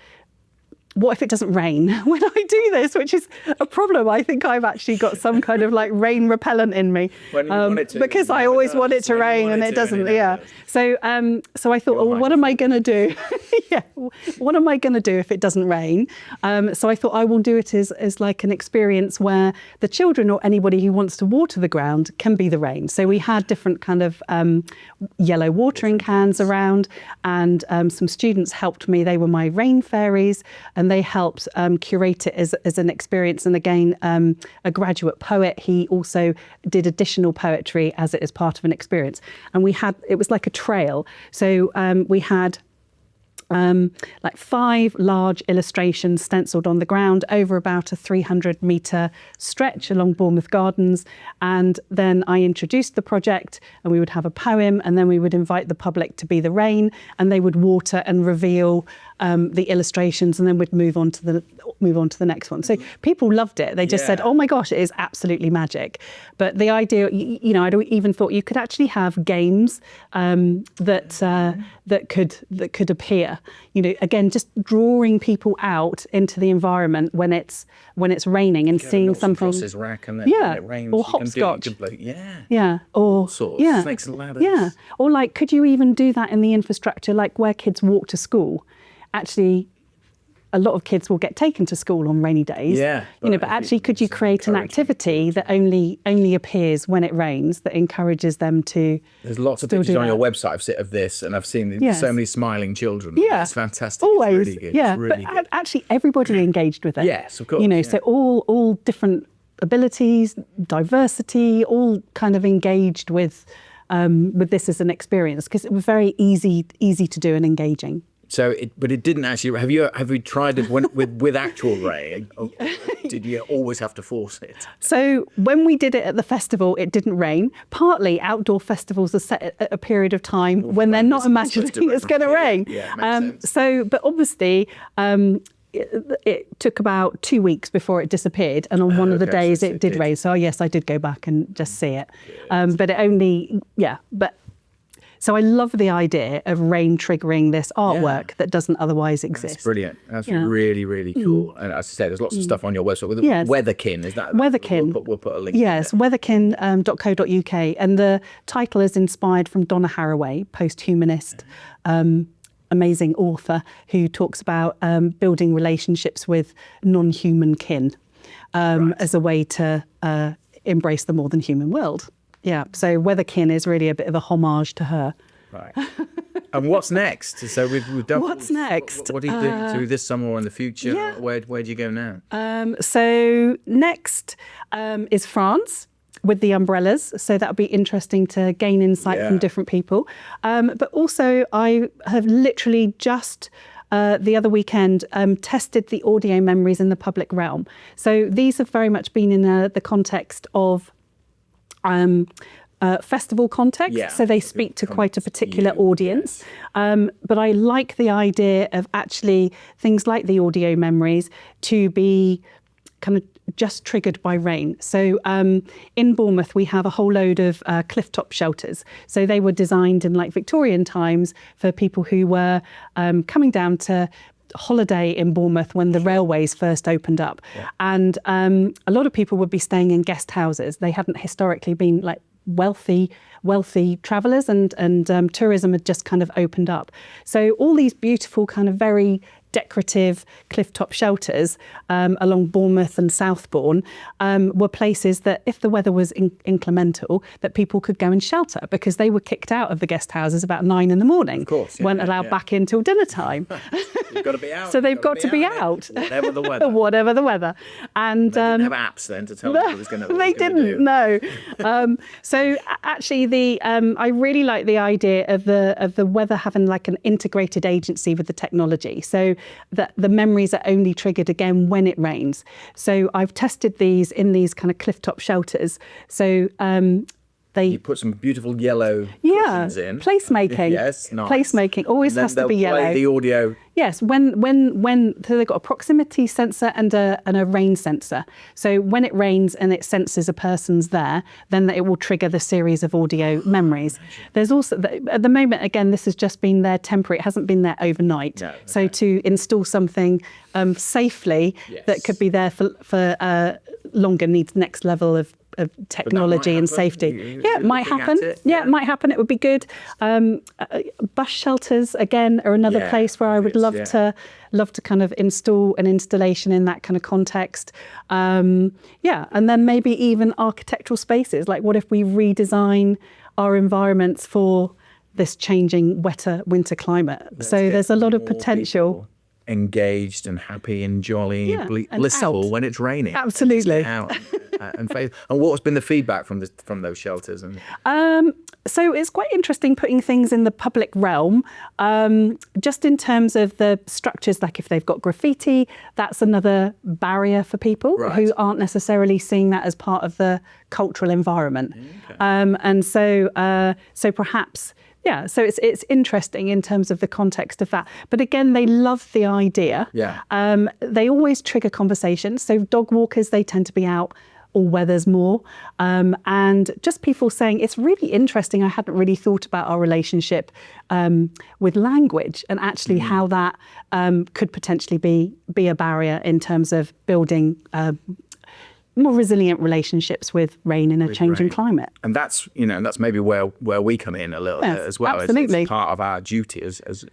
what if it doesn't rain when I do this, which is a problem. I think I've actually got some kind of like rain repellent in me, because I always want it to rain and it doesn't. So I thought, well, what am I going to do? What am I going to do if it doesn't rain? So I thought I will do it as like an experience where the children or anybody who wants to water the ground can be the rain. So we had different kind of yellow watering cans around, and some students helped me. They were my rain fairies, and they helped curate it as an experience. And again, a graduate poet, he also did additional poetry as it is part of an experience. And it was like a trail. So we had like 5 large illustrations stenciled on the ground over about a 300-metre stretch along Bournemouth Gardens. And then I introduced the project, and we would have a poem, and then we would invite the public to be the rain, and they would water and reveal the illustrations, and then we'd move on to the next one. So people loved it. They just said, "Oh my gosh, it is absolutely magic." But the idea, I'd even thought you could actually have games that could appear. Again, just drawing people out into the environment when it's raining and seeing something. Rack and then when it rains, or hopscotch. All sorts. Snakes and ladders. Or like, could you even do that in the infrastructure, like where kids walk to school? Actually, a lot of kids will get taken to school on rainy days. But actually, could you create an activity that only appears when it rains, that encourages them to? There's lots of pictures on your website of this, and I've seen so many smiling children. It's fantastic. Always, it's really good. It's really good. Actually, everybody engaged with it. Yes, of course. So all different abilities, diversity, all kind of engaged with this as an experience, because it was very easy to do and engaging. So, but it didn't actually. Have you tried it with actual ray? Did you always have to force it? So when we did it at the festival, it didn't rain. Partly outdoor festivals are set at a period of time when they're not imagining it's going to rain. Makes sense. But obviously. It took about 2 weeks before it disappeared, and on one of the days it did rain. So yes, I did go back and just see it. But it only, So I love the idea of rain triggering this artwork that doesn't otherwise exist. That's brilliant. That's really, really cool. And as I said, there's lots of stuff on your website with Weatherkin. Is that Weatherkin? We'll put a link. Yes, weatherkin.co.uk, and the title is inspired from Donna Haraway, post-humanist amazing author who talks about building relationships with non-human kin as a way to embrace the more than human world. Yeah, so weatherkin is really a bit of a homage to her. Right. And what's next? So we've done. What's next? What do you do this summer or in the future? Yeah. Where do you go now? So next is France with the umbrellas. So that'll be interesting to gain insight from different people. But also I have literally just the other weekend tested the audio memories in the public realm. So these have very much been in the context of festival context, so they speak to quite a particular audience. But I like the idea of actually things like the audio memories to be kind of just triggered by rain. So in Bournemouth, we have a whole load of Clifftop shelters. So they were designed in like Victorian times for people who were coming down to holiday in Bournemouth when the railways first opened up. And a lot of people would be staying in guest houses. They hadn't historically been like wealthy travellers, and tourism had just kind of opened up. So all these beautiful kind of very decorative clifftop shelters along Bournemouth and Southbourne were places that if the weather was inclemental, that people could go and shelter, because they were kicked out of the guest houses about 9 a.m. Of course, weren't allowed back in till dinner time. You've got to be out. So they've got to be out. Whatever the weather. Whatever the weather. And they didn't have apps then to tell them what was going to They didn't, no. So actually I really like the idea of the weather having like an integrated agency with the technology. So that the memories are only triggered again when it rains. So I've tested these in these kind of clifftop shelters. So you put some beautiful yellow cushions in. Placemaking. Yes, nice. Placemaking always has to be yellow. Play the audio. Yes, when so they've got a proximity sensor and a rain sensor. So when it rains and it senses a person's there, then it will trigger the series of audio memories. There's also at the moment, again, this has just been there temporary. It hasn't been there overnight. No, okay. So to install something safely that could be there for longer needs next level of technology and safety. It might happen. It might happen. It would be good. Bus shelters again are another place where I would love to kind of install an installation in that kind of context. And then maybe even architectural spaces. Like, what if we redesign our environments for this changing wetter winter climate? So there's a lot of potential. Engaged and happy and jolly and blissful when it's raining. Absolutely. And what has been the feedback from those shelters? So it's quite interesting putting things in the public realm, just in terms of the structures. Like if they've got graffiti, that's another barrier for people who aren't necessarily seeing that as part of the cultural environment. Okay. And so perhaps. Yeah, so it's interesting in terms of the context of that. But again, they love the idea. Yeah. They always trigger conversations. So dog walkers, they tend to be out all weathers more. And just people saying, it's really interesting. I hadn't really thought about our relationship with language and actually how that could potentially be a barrier in terms of building more resilient relationships with rain in a changing climate. And that's maybe where we come in a little bit as well. Absolutely. It's part of our duty as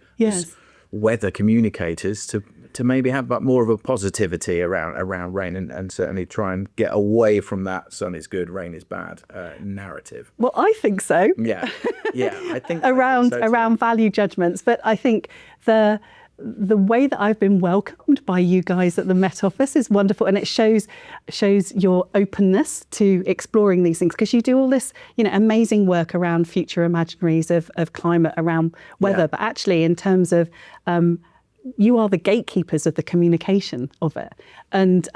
weather communicators to maybe have more of a positivity around rain and certainly try and get away from that sun is good, rain is bad narrative. Well, I think so. Yeah, I think around value judgments. But I think the way that I've been welcomed by you guys at the Met Office is wonderful, and it shows your openness to exploring these things, because you do all this amazing work around future imaginaries of climate, around weather, but actually in terms of you are the gatekeepers of the communication of it. And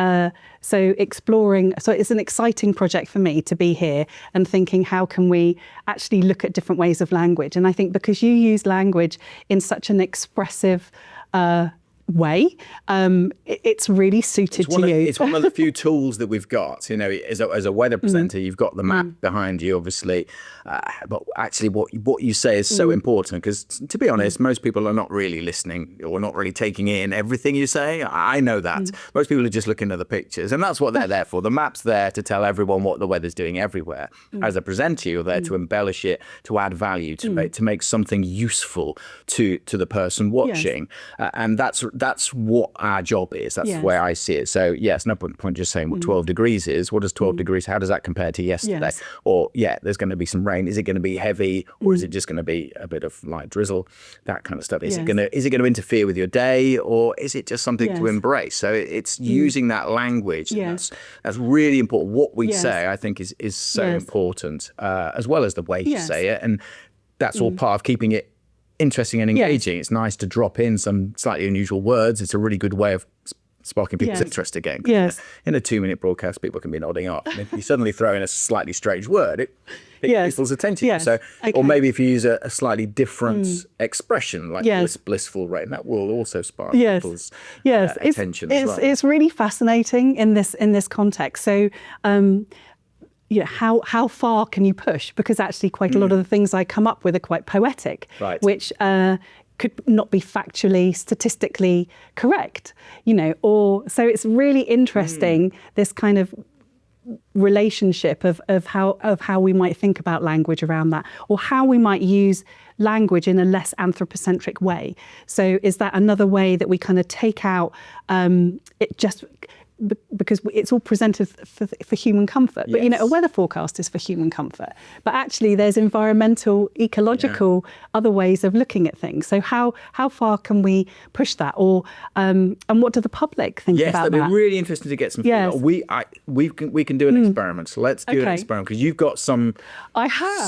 so exploring, so it's an exciting project for me to be here and thinking, how can we actually look at different ways of language? And I think because you use language in such an expressive way, it's really suited to you. It's one of the few tools that we've got. As a weather presenter, you've got the map behind you, obviously, but actually, what you say is so important, because to be honest, most people are not really listening or not really taking in everything you say. I know that most people are just looking at the pictures, and that's what they're there for. The map's there to tell everyone what the weather's doing everywhere. As a presenter, you're there to embellish it, to add value, to make something useful to the person watching, and that's what our job is. That's the way I see it. So yes, no point just saying what 12 degrees is. What does 12 degrees? How does that compare to yesterday? Or there's going to be some rain. Is it going to be heavy, or is it just going to be a bit of light drizzle? That kind of stuff. Is it going to interfere with your day, or is it just something to embrace? So it's using that language. That's really important. What we say, I think, is so important, as well as the way you say it, and that's all part of keeping it interesting and engaging. It's nice to drop in some slightly unusual words. It's a really good way of sparking people's interest again. In a 2-minute broadcast, people can be nodding off. And if you suddenly throw in a slightly strange word, it people's attention. So, or maybe if you use a slightly different expression, like blissful rain, that will also spark people's attention as well. It's really fascinating in this context. So, how far can you push? Because actually quite a lot of the things I come up with are quite poetic, which could not be factually, statistically correct, so it's really interesting, this kind of relationship of how we might think about language around that, or how we might use language in a less anthropocentric way. So is that another way that we kind of take out it just because it's all presented for human comfort. But, a weather forecast is for human comfort. But actually there's environmental, ecological, other ways of looking at things. So how far can we push that? Or and what do the public think about that? Yes, that'd be really interesting to get some feedback. We can do an experiment. So let's do an experiment, because you've got some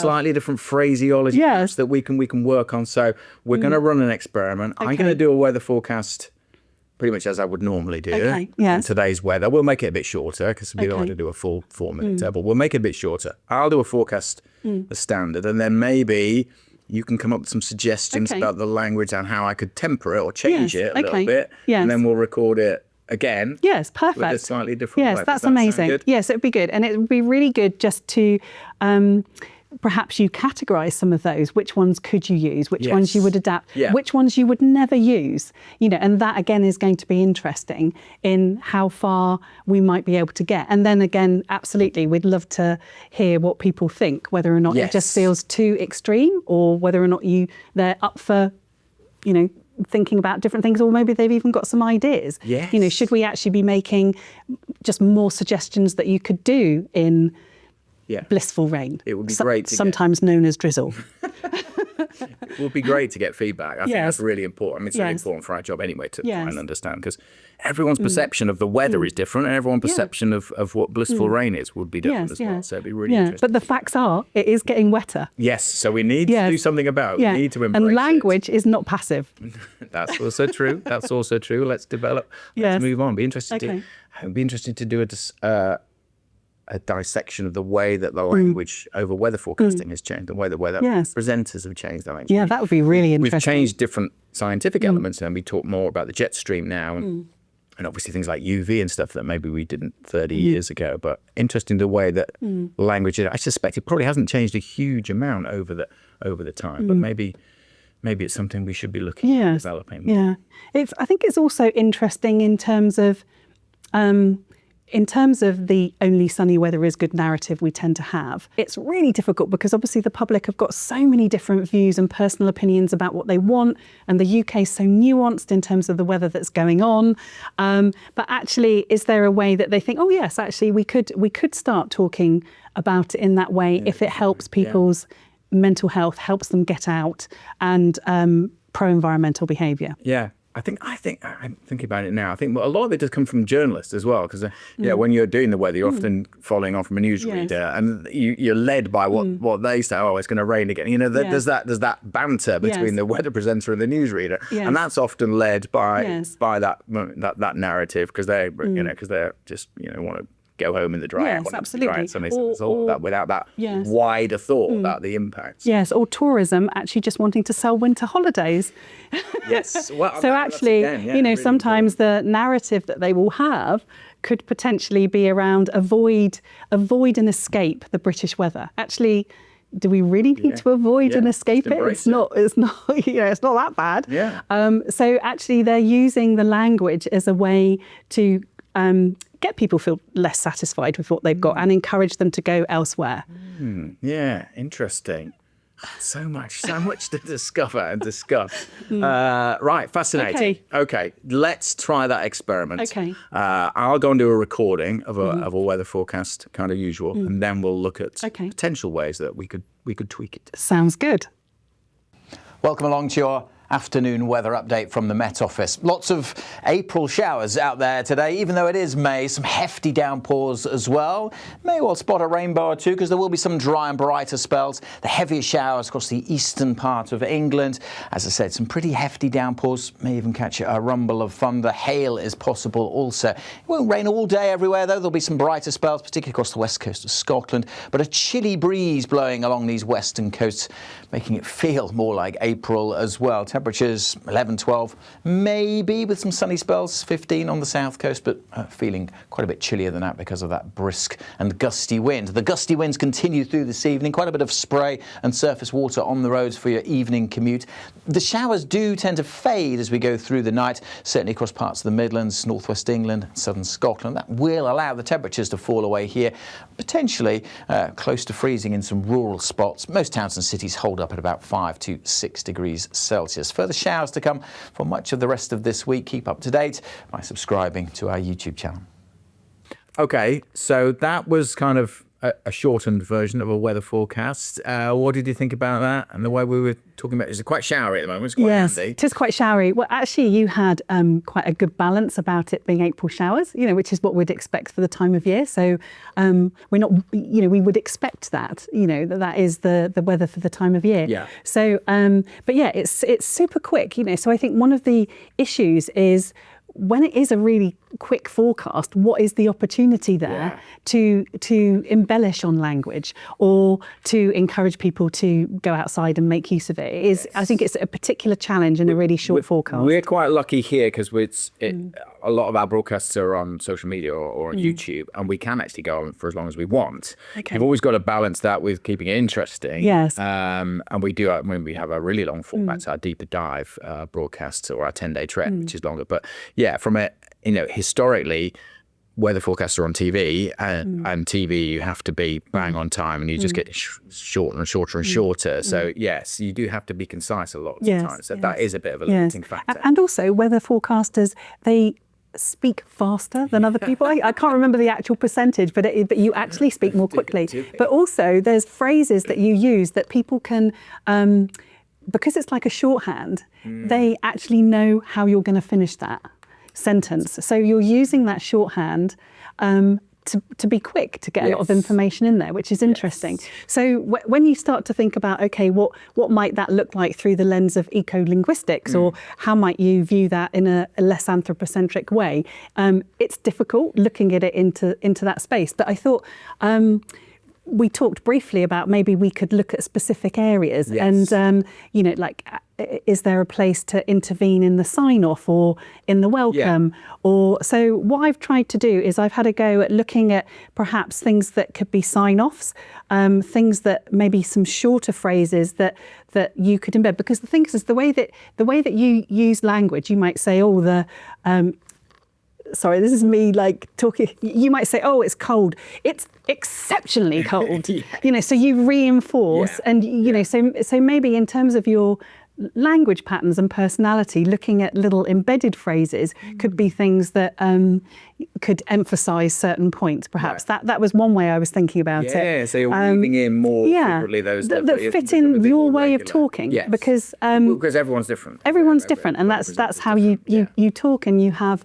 slightly different phraseology that we can work on. So we're going to run an experiment. I'm going to do a weather forecast pretty much as I would normally do in today's weather. We'll make it a bit shorter, because we don't want to do a full 4-minute, but we'll make it a bit shorter. I'll do a forecast, the standard, and then maybe you can come up with some suggestions about the language and how I could temper it or change it a little bit, and then we'll record it again. Yes, perfect. With a slightly different way. Yes, that's amazing. Yes, it'd be good. And it would be really good just to perhaps you categorize some of those. Which ones could you use? Which ones you would adapt? Which ones you would never use? And that again is going to be interesting in how far we might be able to get. And then again, absolutely, we'd love to hear what people think, whether or not it just feels too extreme, or whether or not they're up for, thinking about different things, or maybe they've even got some ideas. Should we actually be making just more suggestions that you could do in blissful rain? It would be great to sometimes known as drizzle. It would be great to get feedback. I think that's really important. I mean, it's really important for our job anyway to try and understand, because everyone's perception of the weather is different, and everyone's perception of what blissful rain is would be different as well. So it'd be really interesting. But the facts are, it is getting wetter. Yes, so we need to do something about it. We need to embrace and language is not passive. That's also true. That's also true. Let's develop. Let's move on. Be interested to do a dissection of the way that the language over weather forecasting has changed, the way that weather presenters have changed the language. Yeah, that would be really interesting. We've changed different scientific elements, and we talk more about the jet stream now, and obviously things like UV and stuff that maybe we didn't 30 years ago. But interesting the way that language, I suspect it probably hasn't changed a huge amount over the time, but maybe it's something we should be looking at developing. Yeah, I think it's also interesting in terms of the only sunny weather is good narrative we tend to have. It's really difficult, because obviously the public have got so many different views and personal opinions about what they want, and the UK is so nuanced in terms of the weather that's going on. But actually, is there a way that they think, oh yes, actually we could start talking about it in that way if it helps people's mental health, helps them get out, and pro-environmental behaviour? Yeah. I think I'm thinking about it now. I think a lot of it does come from journalists as well, because when you're doing the weather, you're often following on from a newsreader, and you're led by what they say. Oh, it's going to rain again. There's that banter between the weather presenter and the newsreader, and that's often led by that narrative, because they because they're just want to go home in the dryer. Yes, I want it to be absolutely. dry. So it's all that without that Yes. wider thought about the impacts. Yes, or tourism actually just wanting to sell winter holidays. Yes. Well, So that's actually, again, yeah, you know, really sometimes the narrative that they will have could potentially be around avoid and escape the British weather. Actually, do we really need to avoid and escape it? It's not, you know, it's not that bad. Yeah. So actually they're using the language as a way to get people feel less satisfied with what they've got and encourage them to go elsewhere. Yeah, interesting. So much to discover and discuss. Right, fascinating. Okay, let's try that experiment. Okay. I'll go and do a recording of a weather forecast, kind of usual, and then we'll look at potential ways that we could tweak it. Sounds good. Welcome along to your afternoon weather update from the Met Office. Lots of April showers out there today, even though it is May. Some hefty downpours as well. May well spot a rainbow or two because there will be some dry and brighter spells. The heaviest showers across the eastern part of England. As I said, some pretty hefty downpours. May even catch a rumble of thunder. Hail is possible also. It won't rain all day everywhere though. There'll be some brighter spells, particularly across the west coast of Scotland. But a chilly breeze blowing along these western coasts, making it feel more like April as well. Temperatures 11, 12, maybe with some sunny spells, 15 on the south coast, but feeling quite a bit chillier than that because of that brisk and gusty wind. The gusty winds continue through this evening, quite a bit of spray and surface water on the roads for your evening commute. The showers do tend to fade as we go through the night, certainly across parts of the Midlands, northwest England, southern Scotland. That will allow the temperatures to fall away here, potentially close to freezing in some rural spots. Most towns and cities hold up at about 5 to 6 degrees Celsius. Further showers to come for much of the rest of this week. Keep up to date by subscribing to our YouTube channel. Okay, so that was kind of a shortened version of a weather forecast. What did you think about that? And the way we were talking about, is it quite showery at the moment? It's quite handy. It is quite showery. Well, actually, you had quite a good balance about it being April showers, you know, which is what we'd expect for the time of year. So we're not, you know, we would expect that, you know, that is the weather for the time of year. Yeah. So, but yeah, it's super quick, you know. So I think one of the issues is when it is a really quick forecast, what is the opportunity there to embellish on language or to encourage people to go outside and make use of it? I think it's a particular challenge in a really short forecast. We're quite lucky here because a lot of our broadcasts are on social media or on YouTube, and we can actually go on for as long as we want. Okay. You've always got to balance that with keeping it interesting. Yes. And we do, when we have a really long formats, our deeper dive broadcasts or our 10-day trek, which is longer. But yeah, from it, you know, historically, weather forecasts are on TV, and TV you have to be bang on time, and you just get shorter and shorter and shorter. So yes, you do have to be concise a lot of the time. So that is a bit of a limiting factor. And also, weather forecasters, they speak faster than other people. I can't remember the actual percentage, but you actually speak more quickly. But also, there's phrases that you use that people can, because it's like a shorthand, they actually know how you're going to finish that sentence. So you're using that shorthand to be quick, to get a lot of information in there, which is interesting. So when you start to think about, okay, what might that look like through the lens of eco-linguistics, or how might you view that in a less anthropocentric way, it's difficult looking at it into that space. But I thought we talked briefly about maybe we could look at specific areas and, you know, like, is there a place to intervene in the sign-off or in the welcome? Or so what I've tried to do is I've had a go at looking at perhaps things that could be sign-offs, things that maybe some shorter phrases that you could embed. Because the thing is the way that you use language, you might say, oh, sorry, this is me like talking. You might say, oh, it's cold. It's exceptionally cold. You know, so you reinforce and, you know, so maybe in terms of your language patterns and personality, looking at little embedded phrases could be things that could emphasize certain points, perhaps. That was one way I was thinking about it. Yeah, so you're weaving in more frequently those that fit in your way of talking. Yes. Because everyone's different. Everyone's different, and that's how you talk, and you have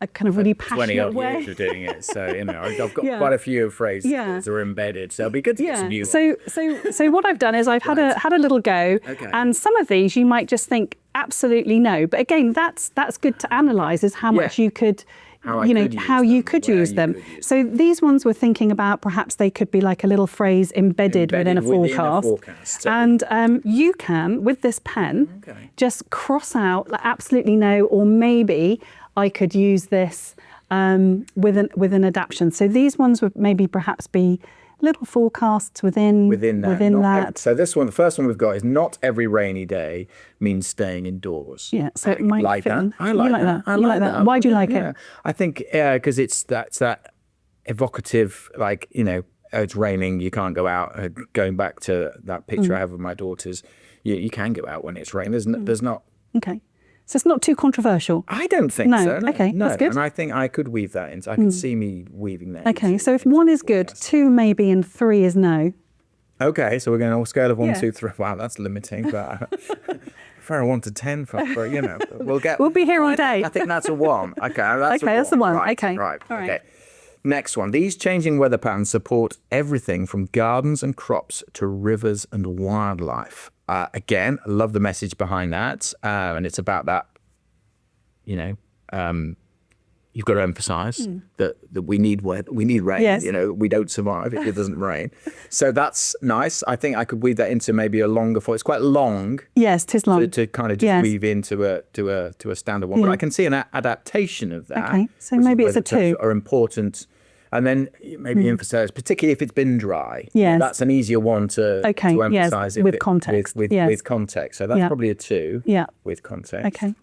a kind of really passionate 20-odd way. years of doing it, so you know I've got quite a few phrases that are embedded. So it'd be good to get some new ones. So what I've done is I've had a little go, and some of these you might just think absolutely no, but again that's good to analyse, is how much you could How you could use them. So these ones were thinking about perhaps they could be like a little phrase embedded within a forecast. And you can, with this pen, just cross out like, absolutely no, or maybe I could use this with an adaptation. So these ones would maybe perhaps be little forecasts within that. So this one, the first one we've got is not every rainy day means staying indoors. Yeah, so it might like fit that. in. I like that. You like that. Why do you like it? I think because it's that evocative, like, it's raining, you can't go out. Going back to that picture I have of my daughters, you can go out when it's raining. There's not. Okay. So it's not too controversial? I don't think so. No. Okay, that's good. And I think I could weave that in. I can see me weaving that. Okay, so if 1 is good, 2 maybe, and 3 is no. Okay, so we're going on a scale of 1, 2, 3. Wow, that's limiting. But for a 1 to 10, We'll be here all day. I think that's a 1. Okay, that's the 1. Right, okay. Right. All right. Okay. Next one. These changing weather patterns support everything from gardens and crops to rivers and wildlife. Again, I love the message behind that. And it's about that, you've got to emphasize that we need weather, we need rain. Yes. We don't survive if it doesn't rain. So that's nice. I think I could weave that into maybe a longer form. It's quite long. Yes, 'tis long. To kind of just weave into a standard one. But I can see an adaptation of that. Okay, so maybe it's a 2. Are important. And then maybe emphasize, particularly if it's been dry. Yes. That's an easier one to emphasize. Yes, with context. With context. So that's probably a 2 with context. Okay.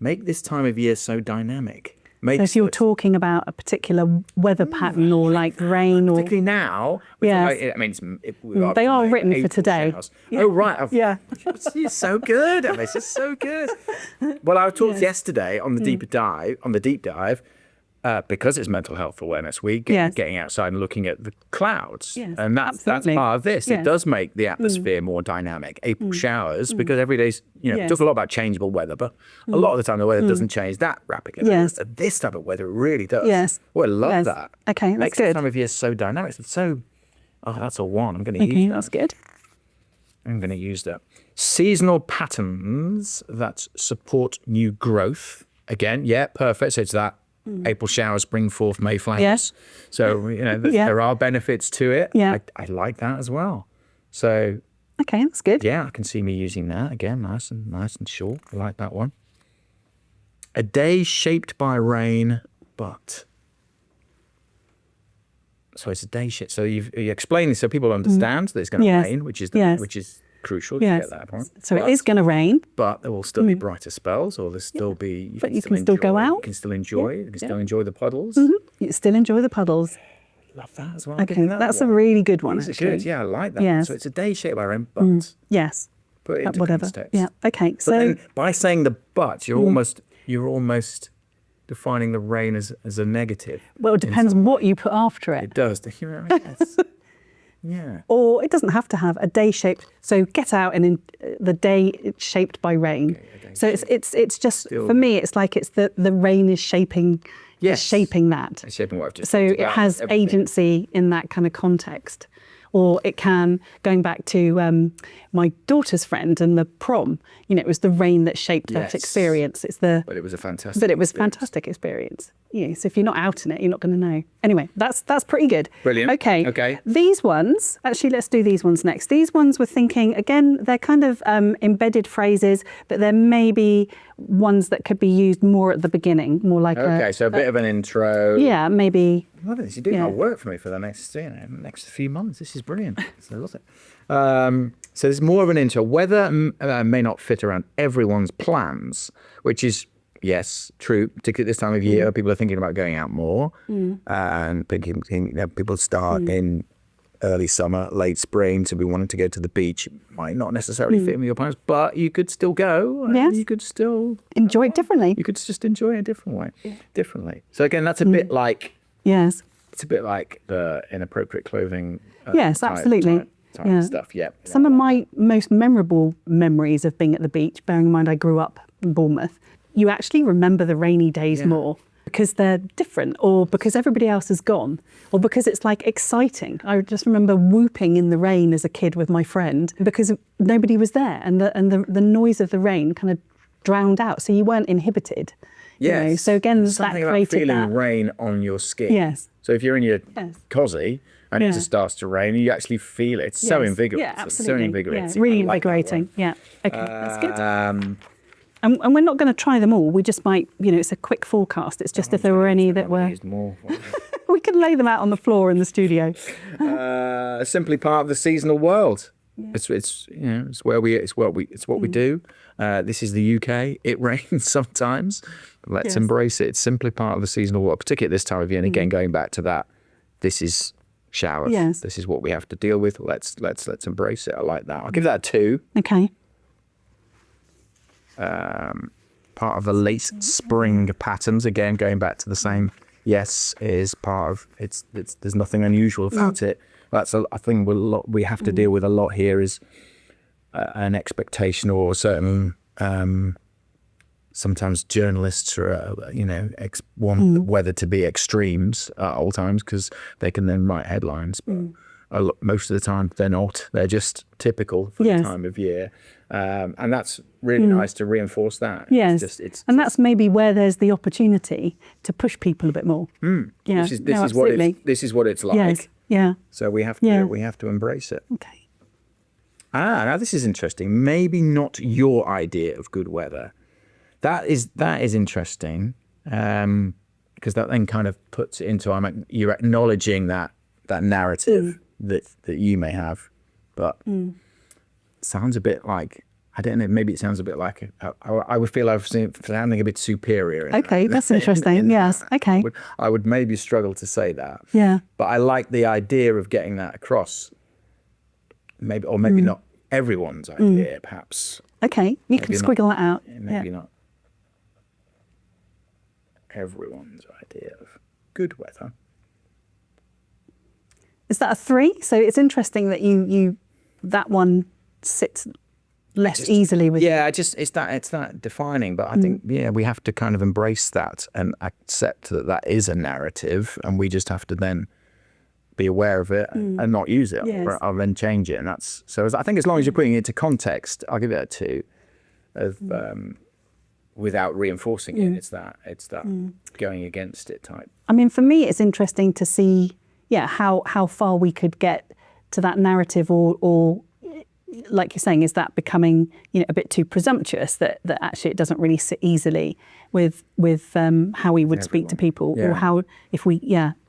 Make this time of year so dynamic. So if you're talking about a particular weather pattern or like rain or... Particularly now. They are written for today. Showers. Oh, right. It's so good. This is so good. Well, I talked yesterday on the deep dive, because it's Mental Health Awareness Week, getting outside and looking at the clouds. Yes, and that's part of this. Yes. It does make the atmosphere more dynamic. April showers, because every day's, talk a lot about changeable weather, but a lot of the time the weather doesn't change that rapidly. Yes. This type of weather really does. Yes. Well, I love that. Okay, that's Makes good. the time of year so dynamic. It's so, that's a 1. I'm going to use that. That's good. I'm going to use that. Seasonal patterns that support new growth. Again, perfect. So it's that. April showers bring forth May flowers. Yes. So, there are benefits to it. Yeah. I like that as well. So, okay, that's good. yeah, I can see me using that. Again, nice and short. I like that one. A day shaped by rain, but... So it's a day shaped. So you explain this so people understand that it's going to rain, which is crucial to get that point. So it is going to rain. But there will still be brighter spells, or there'll still be... But you can still go out. You can still enjoy. You can still enjoy the puddles. You still enjoy the puddles. Love that as well. Okay, that's a really good one, These are actually. good. Yeah, I like that. Yes. So it's a day shaped by rain, but... Yes. Put it into Whatever. context. Yeah, okay. But So then by saying the but, you're almost defining the rain as a negative. well, it depends on what you put after it. It does. Yes. Yeah. Or it doesn't have to have a day shaped. So get out and the day it's shaped by rain. So it's just Still. for me. It's like it's the rain is shaping. Yes. Is shaping that. It's shaping what I've just So talked it about, has everything. agency in that kind of context. Or it can, going back to my daughter's friend and the prom, it was the rain that shaped that Yes. experience. But it was a fantastic. But it was a fantastic experience. So if you're not out in it, you're not going to know. Anyway, that's pretty good. Brilliant. Okay. These ones, actually, let's do these ones next. These ones we're thinking, again, they're kind of embedded phrases, but they're maybe ones that could be used more at the beginning, more like so a bit of an intro. Yeah, maybe. I love this. You're doing our work for me for the next few months. This is brilliant. I love it. So there's more of an intro. Weather may not fit around everyone's plans, which is, yes, true. Particularly this time of year, people are thinking about going out more. And people start in early summer, late spring to be wanting to go to the beach. It might not necessarily fit with your plans, but you could still go. Yes. You could still... Enjoy it differently. You could just enjoy it a different way. Differently. So again, that's a bit like... Yes. It's a bit like the inappropriate clothing. Yes, absolutely. Type stuff. Yeah. Some of my most memorable memories of being at the beach, bearing in mind I grew up in Bournemouth, you actually remember the rainy days more because they're different, or because everybody else has gone, or because it's like exciting. I just remember whooping in the rain as a kid with my friend because nobody was there, and the noise of the rain kind of drowned out, so you weren't inhibited. Yes. So again, something that about created feeling that. rain on your skin. Yes. So if you're in your Yes. cosy and it Yeah. just starts to rain, you actually feel it. It's so Yes. invigorating. Yeah, absolutely. So invigorating. Yeah, really I like that invigorating. one. Yeah. Okay, that's good. Um, And we're not going to try them all. We just might, it's a quick forecast. It's just if there were any that were, used more. we can lay them out on the floor in the studio. Simply part of the seasonal world. Yeah. It's what we do. This is the UK. It rains sometimes. Let's embrace it. It's simply part of the seasonal world, particularly at this time of year. And again, going back to that, this is showers. Yes. This is what we have to deal with. Let's embrace it. I like that. I'll give that a 2. Okay. Part of the late spring patterns. Again, going back to the same. Yes, is part of it's. There's nothing unusual about it. That's a thing we have to deal with a lot here is an expectation or a certain. Sometimes journalists are, want the weather to be extremes at all times because they can then write headlines. But most of the time they're not. They're just typical for the time of year. And that's really nice to reinforce that. Yes. That's maybe where there's the opportunity to push people a bit more. Yeah. This is what it's like. Yes. Yeah. So we have to embrace it. Okay. Now this is interesting. Maybe not your idea of good weather. That is interesting because that then kind of puts it into you're acknowledging that narrative that you may have, but sounds a bit like I don't know. Maybe it sounds a bit like I would feel I was sounding a bit superior. Okay, that's interesting. Yes. Okay. I would maybe struggle to say that. Yeah. But I like the idea of getting that across. Maybe not everyone's idea, perhaps. Okay, you can squiggle that out. Maybe not everyone's idea of good weather. Is that a 3? So it's interesting that you that one sits less easily with you. Yeah, it's that defining. But I think we have to kind of embrace that and accept that is a narrative, and we just have to then be aware of it and not use it, or then change it. And that's so. I think as long as you're putting it into context, I'll give it a 2. Of without reinforcing it, it's that going against it type. I mean, for me, it's interesting to see, how far we could get to that narrative, or like you're saying, is that becoming, a bit too presumptuous that actually it doesn't really sit easily with how we would speak to people, or how if we,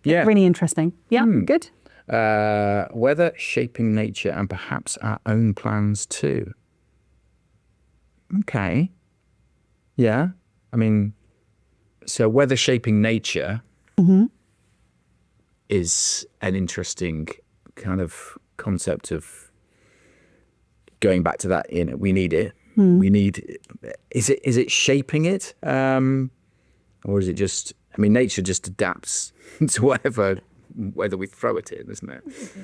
really interesting. Yeah, good. Weather shaping nature and perhaps our own plans too. Okay. Yeah. I mean, so weather shaping nature is an interesting kind of concept of going back to that. We need it. We need. Is it shaping it, or is it just? I mean, nature just adapts to whether we throw it in, isn't it?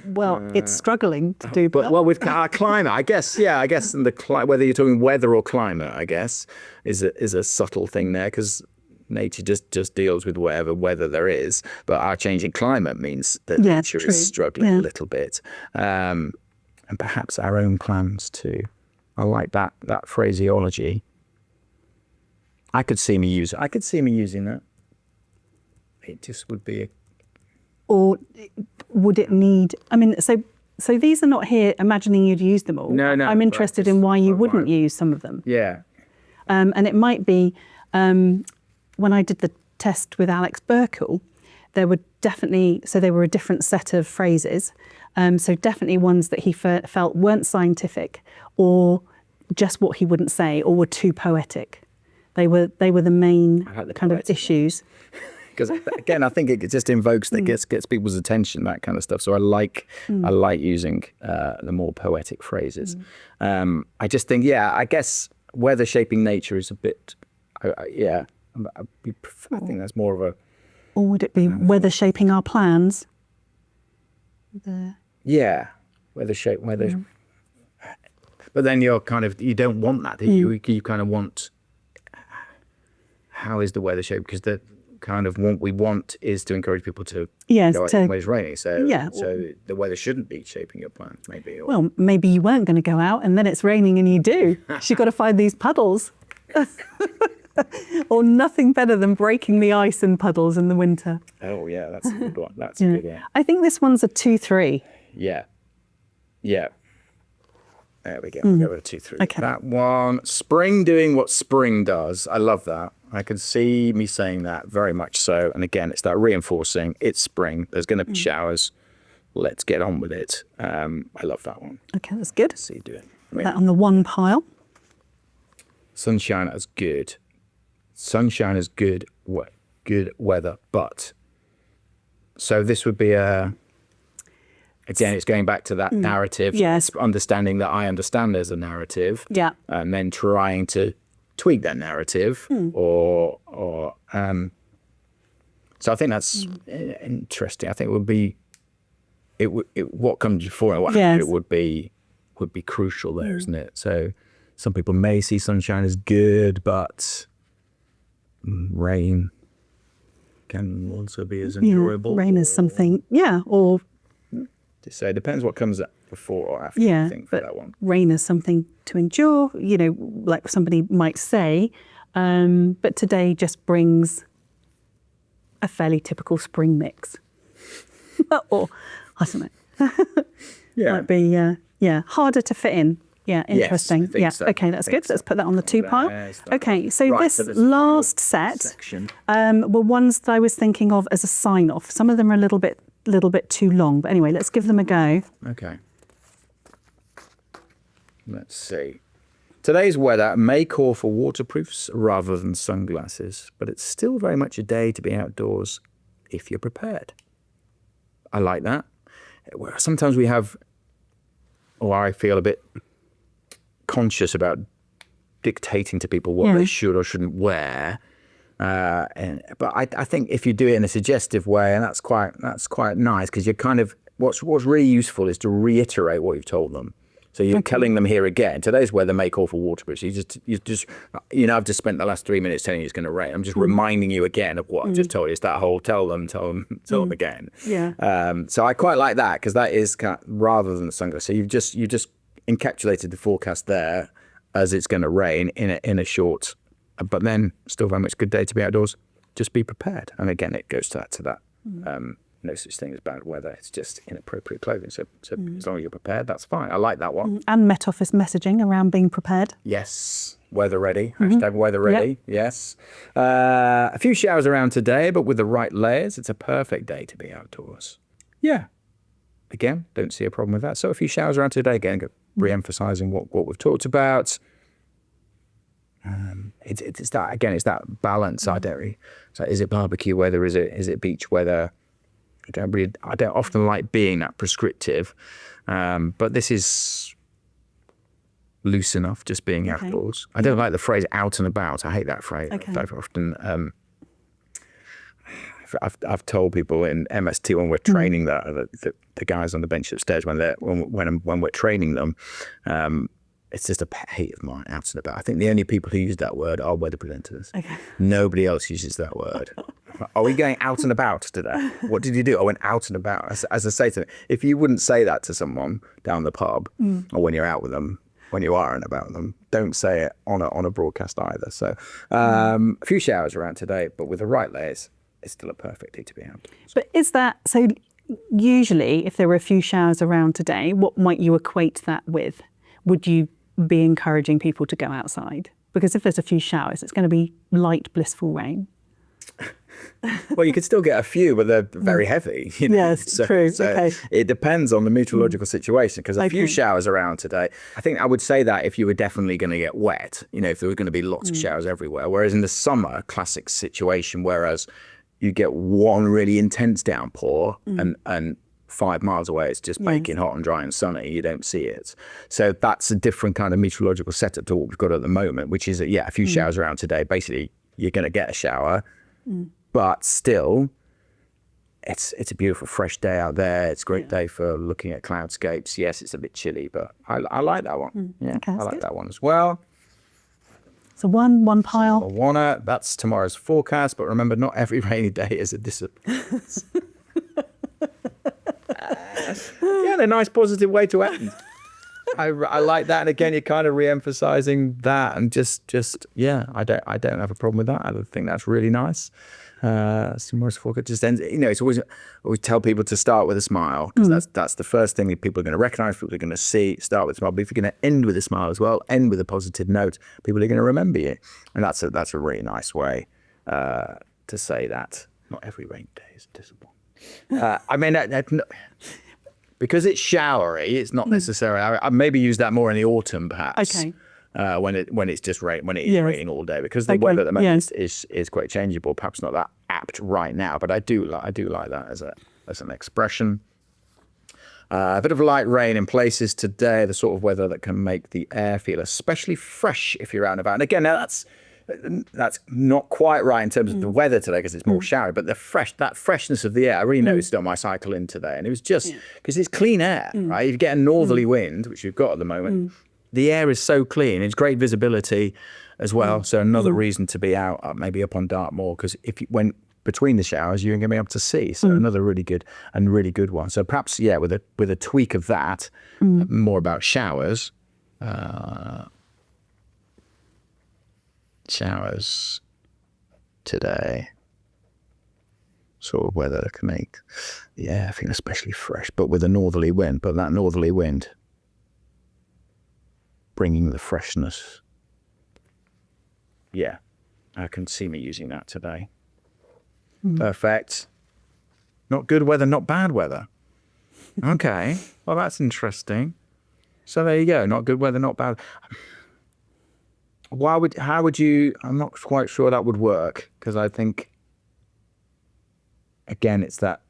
Well, it's struggling to do that. Well, with our climate, I guess, and whether you're talking weather or climate, I guess, is a subtle thing there, because nature just deals with whatever weather there is, but our changing climate means that nature is struggling a little bit, and perhaps our own plans too. I like that phraseology. I could see me using that. It just would be Or would it need? I mean, so these are not here imagining you'd use them all. No. I'm interested in why you wouldn't use some of them. Yeah. And it might be when I did the test with Alex Burkle, there were they were a different set of phrases. So definitely ones that he felt weren't scientific, or just what he wouldn't say, or were too poetic. They were the main kind of issues. Because again, I think it just invokes that gets people's attention, that kind of stuff. So I like using the more poetic phrases. I just think, I guess weather shaping nature is a bit, I think that's more of a. Or would it be weather shaping our plans? Yeah, weather. But then you don't want that, do you? You kind of want. How is the weather shaped? Because the kind of what we want is to encourage people to go out when it's raining. So the weather shouldn't be shaping your plans, maybe. Or... Well, maybe you weren't going to go out, and then it's raining, and you do. You've got to find these puddles. Or nothing better than breaking the ice in puddles in the winter. Oh, yeah, that's a good one. That's a good one. I think this one's a 2-3. Yeah. Yeah. There we go. We'll go with a 2-3. Okay. That one. Spring doing what spring does. I love that. I can see me saying that very much so. And again, it's that reinforcing. It's spring. There's going to be showers. Let's get on with it. I love that one. Okay, that's good. See you doing. Put that on the 1 pile. Sunshine is good. Sunshine is good. Good weather, but so this would be a. Again, it's going back to that narrative. Yes. Understanding that I understand there's a narrative. Yeah. And then trying to tweak that narrative, or so I think that's interesting. I think it would be what comes before and what after it would be crucial there, isn't it? So some people may see sunshine as good, but rain can also be as enjoyable. Rain is something, or So it depends what comes before or after. I think for that one. Rain is something to endure, like somebody might say, but today just brings a fairly typical spring mix. Or, I don't know. Might be, harder to fit in. Yeah, interesting. Yes, so. Okay, that's good. So. Let's put that on the 2 pile. Okay, so Right, this last set were ones that I was thinking of as a sign-off. Some of them are a little bit too long, but anyway, let's give them a go. Okay. Let's see. Today's weather may call for waterproofs rather than sunglasses, but it's still very much a day to be outdoors if you're prepared. I like that. Sometimes we have, or I feel a bit conscious about dictating to people what they should or shouldn't wear. But I think if you do it in a suggestive way, and that's quite nice, because you're kind of what's really useful is to reiterate what you've told them. So you're telling them here again. Today's weather may call for waterproofs. I've just spent the last 3 minutes telling you it's going to rain. I'm just reminding you again of what I've just told you. It's that whole tell them again. Yeah. So I quite like that, because that is rather than sunglasses. So you just encapsulated the forecast there as it's going to rain in a short. But then still very much good day to be outdoors. Just be prepared. And again, it goes to that. No such thing as bad weather. It's just inappropriate clothing. So as long as you're prepared, that's fine. I like that one. And Met Office messaging around being prepared. Yes. Weather ready. Hashtag weather ready. Yep. Yes. A few showers around today, but with the right layers, it's a perfect day to be outdoors. Yeah. Again, don't see a problem with that. So a few showers around today. Again, re-emphasising what we've talked about. It's that balance. I don't. So is it barbecue weather? Is it beach weather? I don't often like being that prescriptive, but this is loose enough. Just being outdoors. I don't like the phrase "out and about." I hate that phrase. Okay. I've often I've told people in MST when we're training the guys on the bench upstairs when we're training them. It's just a pet hate of mine, out and about. I think the only people who use that word are weather presenters. Okay. Nobody else uses that word. Are we going out and about today? What did you do? I went out and about. As I say to them, if you wouldn't say that to someone down the pub or when you're out with them, when you are and about them, don't say it on a broadcast either. So a few showers around today, but with the right layers, it's still a perfect day to be out. But is that, so usually if there were a few showers around today, what might you equate that with? Would you be encouraging people to go outside? Because if there's a few showers, it's going to be light, blissful rain. Well, you could still get a few, but they're very heavy. Yes, true. So okay. It depends on the meteorological situation, because a few showers around today. I think I would say that if you were definitely going to get wet, if there were going to be lots of showers everywhere. Whereas in the summer, classic situation, whereas you get one really intense downpour and 5 miles away, it's just baking hot and dry and sunny. You don't see it. So that's a different kind of meteorological setup to what we've got at the moment, which is, a few showers around today. Basically, you're going to get a shower, but still, it's a beautiful, fresh day out there. It's a great day for looking at cloudscapes. Yes, it's a bit chilly, but I like that one. Yeah, okay, I like that one as well. So one pile. So that's tomorrow's forecast, but remember, not every rainy day is a disappointment. Yeah, a nice positive way to end. I like that. And again, you're kind of re-emphasizing that, and just I don't have a problem with that. I think that's really nice. It just ends. It's always tell people to start with a smile, because that's the first thing that people are going to recognize, people are going to see. Start with a smile, but if you're going to end with a smile as well, end with a positive note, people are going to remember you, and that's a really nice way to say that. Not every rain day is a disappointment. I mean, because it's showery, it's not necessary. I maybe use that more in the autumn, perhaps. Okay. When it's just raining all day, because the weather at the moment is quite changeable. Perhaps not that apt right now, but I do like that as an expression. A bit of light rain in places today, the sort of weather that can make the air feel especially fresh if you're out and about. And again, now that's not quite right in terms of the weather today, because it's more showery, but that freshness of the air, I really noticed it on my cycle in today. And it was just because it's clean air, right? If you get a northerly wind, which we've got at the moment, the air is so clean. It's great visibility as well. So another reason to be out, maybe up on Dartmoor, because when between the showers, you're going to be able to see. So another really good one. So perhaps, with a tweak of that, more about showers. Showers today, sort of weather that can make the air feel especially fresh, but with a northerly wind. But that northerly wind bringing the freshness. Yeah, I can see me using that today. Perfect. Not good weather, not bad weather. Okay, well, that's interesting. So there you go. Not good weather, not bad. How would you, I'm not quite sure that would work, because I think, again, it's that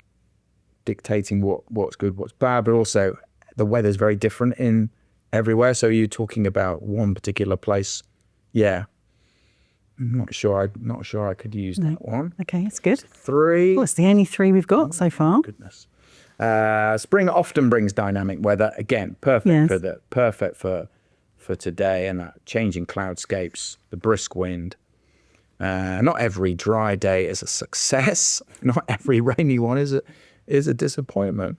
dictating what's good, what's bad, but also the weather's very different in everywhere. So you're talking about one particular place. Yeah. I'm not sure I could use that one. Okay, it's good. 3. Well, it's the only 3 we've got so far. Goodness. Spring often brings dynamic weather. Again, perfect for today, and that changing cloudscapes, the brisk wind. Not every dry day is a success. Not every rainy one is a disappointment.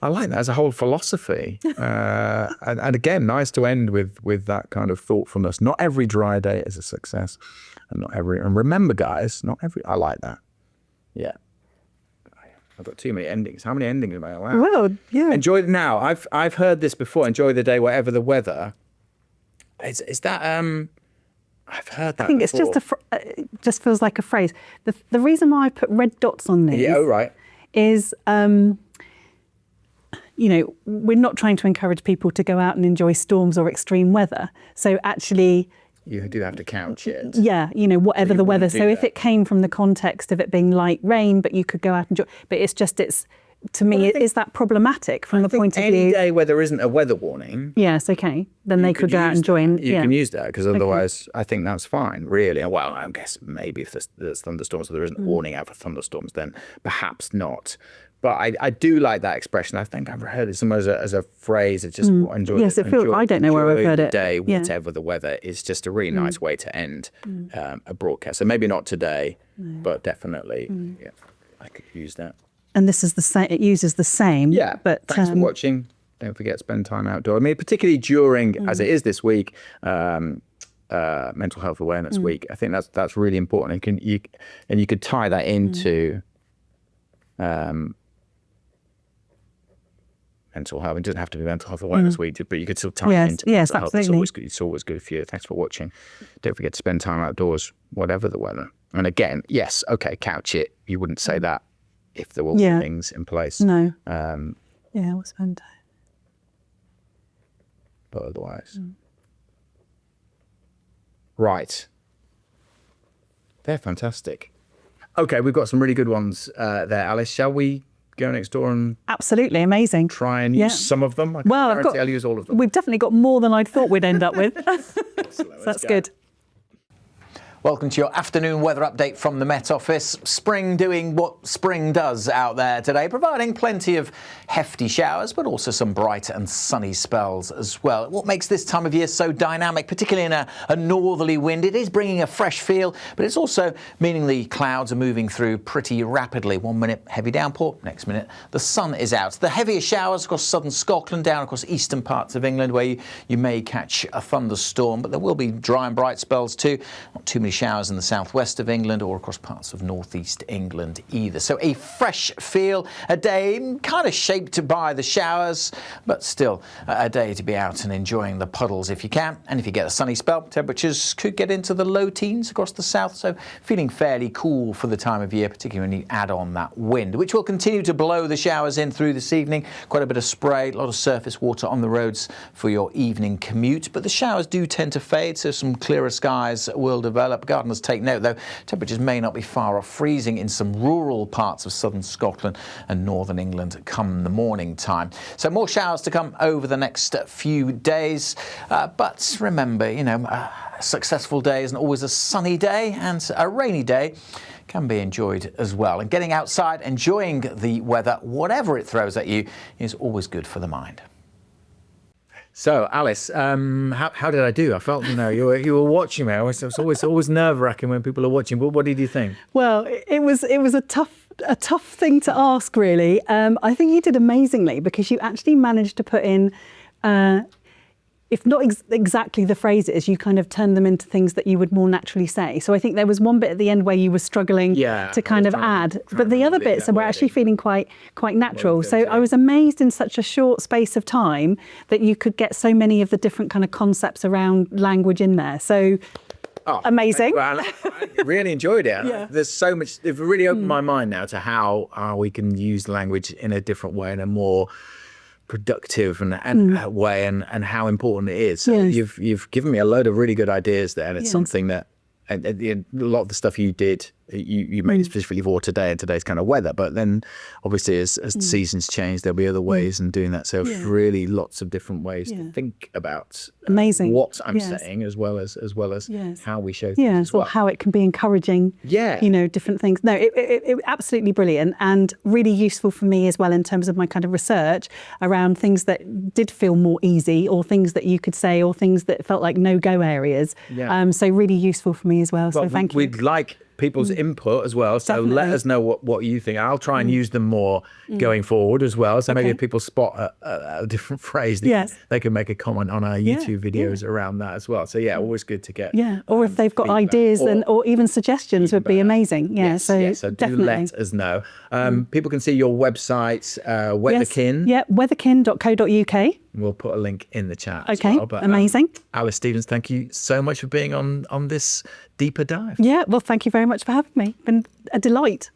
I like that as a whole philosophy. And again, nice to end with that kind of thoughtfulness. Not every dry day is a success, and remember, guys, I like that. Yeah. I've got too many endings. How many endings am I allowed? Well, yeah. Enjoy it now. I've heard this before. Enjoy the day, whatever the weather. Is that I've heard that. I think before. It's just it just feels like a phrase. The reason why I put red dots on these is we're not trying to encourage people to go out and enjoy storms or extreme weather. So actually, you do have to couch it. Yeah, whatever the weather. So if it came from the context of it being light rain, but you could go out and enjoy, but it's to me, is that problematic from the point of view? Any day where there isn't a weather warning. Yes, okay. Then they could go out and join. You can use that, because otherwise I think that's fine, really. Well, I guess maybe if there's thunderstorms, or there isn't a warning out for thunderstorms, then perhaps not. But I do like that expression. I think I've heard it somewhere as a phrase. It's just enjoy. Yes, it feels. I don't know where I've heard it. Day, whatever the weather, is just a really nice way to end a broadcast. So maybe not today, but definitely, I could use that. And this is the same. It uses the same. Yeah. But thanks for watching. Don't forget to spend time outdoors. I mean, particularly during, as it is this week, Mental Health Awareness Week. I think that's really important. And you could tie that into mental health. It doesn't have to be Mental Health Awareness Week, but you could still tie it into mental health. It's always good for you. Thanks for watching. Don't forget to spend time outdoors, whatever the weather. And again, yes, okay, couch it. You wouldn't say that if there were warnings in place. No. We'll spend time. But otherwise. Right. They're fantastic. Okay, we've got some really good ones there, Alice. Shall we go next door and absolutely amazing try and use some of them? I'll use all of them. We've definitely got more than I thought we'd end up with. Excellent. That's good. Welcome to your afternoon weather update from the Met Office. Spring doing what spring does out there today, providing plenty of hefty showers, but also some bright and sunny spells as well. What makes this time of year so dynamic, particularly in a northerly wind, it is bringing a fresh feel, but it's also meaning the clouds are moving through pretty rapidly. 1 minute heavy downpour, next minute the sun is out. The heaviest showers across southern Scotland, down across eastern parts of England, where you may catch a thunderstorm, but there will be dry and bright spells too. Not too many showers in the southwest of England or across parts of northeast England either. So a fresh feel, a day kind of shaped by the showers, but still a day to be out and enjoying the puddles if you can. And if you get a sunny spell, temperatures could get into the low teens across the south, so feeling fairly cool for the time of year, particularly when you add on that wind, which will continue to blow the showers in through this evening. Quite a bit of spray, a lot of surface water on the roads for your evening commute, but the showers do tend to fade, so some clearer skies will develop. Gardeners take note though, temperatures may not be far off freezing in some rural parts of southern Scotland and northern England come the morning time. So more showers to come over the next few days, but remember, a successful day isn't always a sunny day, and a rainy day can be enjoyed as well. And getting outside, enjoying the weather, whatever it throws at you, is always good for the mind. So, Alice, how did I do? I felt, you were watching me. It's always nerve-wracking when people are watching. But what did you think? Well, it was a tough thing to ask, really. I think you did amazingly, because you actually managed to put in, if not exactly the phrases, you kind of turned them into things that you would more naturally say. So I think there was one bit at the end where you were struggling to kind of add, but the other bits were actually feeling quite natural. So I was amazed in such a short space of time that you could get so many of the different kind of concepts around language in there. So amazing. Well, I really enjoyed it. Yeah. There's so much, it really opened my mind now to how we can use language in a different way, in a more productive and way, and how important it is. So you've given me a load of really good ideas there, and it's something that a lot of the stuff you did, you made it specifically for today and today's kind of weather, but then obviously as the seasons change, there'll be other ways in doing that. So really lots of different ways to think about what I'm saying, as well as how we show things as well. Or how it can be encouraging, different things. No, it absolutely brilliant, and really useful for me as well in terms of my kind of research around things that did feel more easy, or things that you could say, or things that felt like no-go areas. So really useful for me as well. So thank you. We'd like people's input as well, so let us know what you think. I'll try and use them more going forward as well, so maybe if people spot a different phrase, they can make a comment on our YouTube videos around that as well. So always good to get or if they've got ideas or even suggestions would be amazing. So do let us know. People can see your website, Weatherkin. weatherkin.co.uk. We'll put a link in the chat as well. But, amazing. Alice Stevens, thank you so much for being on this deeper dive. Well, thank you very much for having me. Been a delight.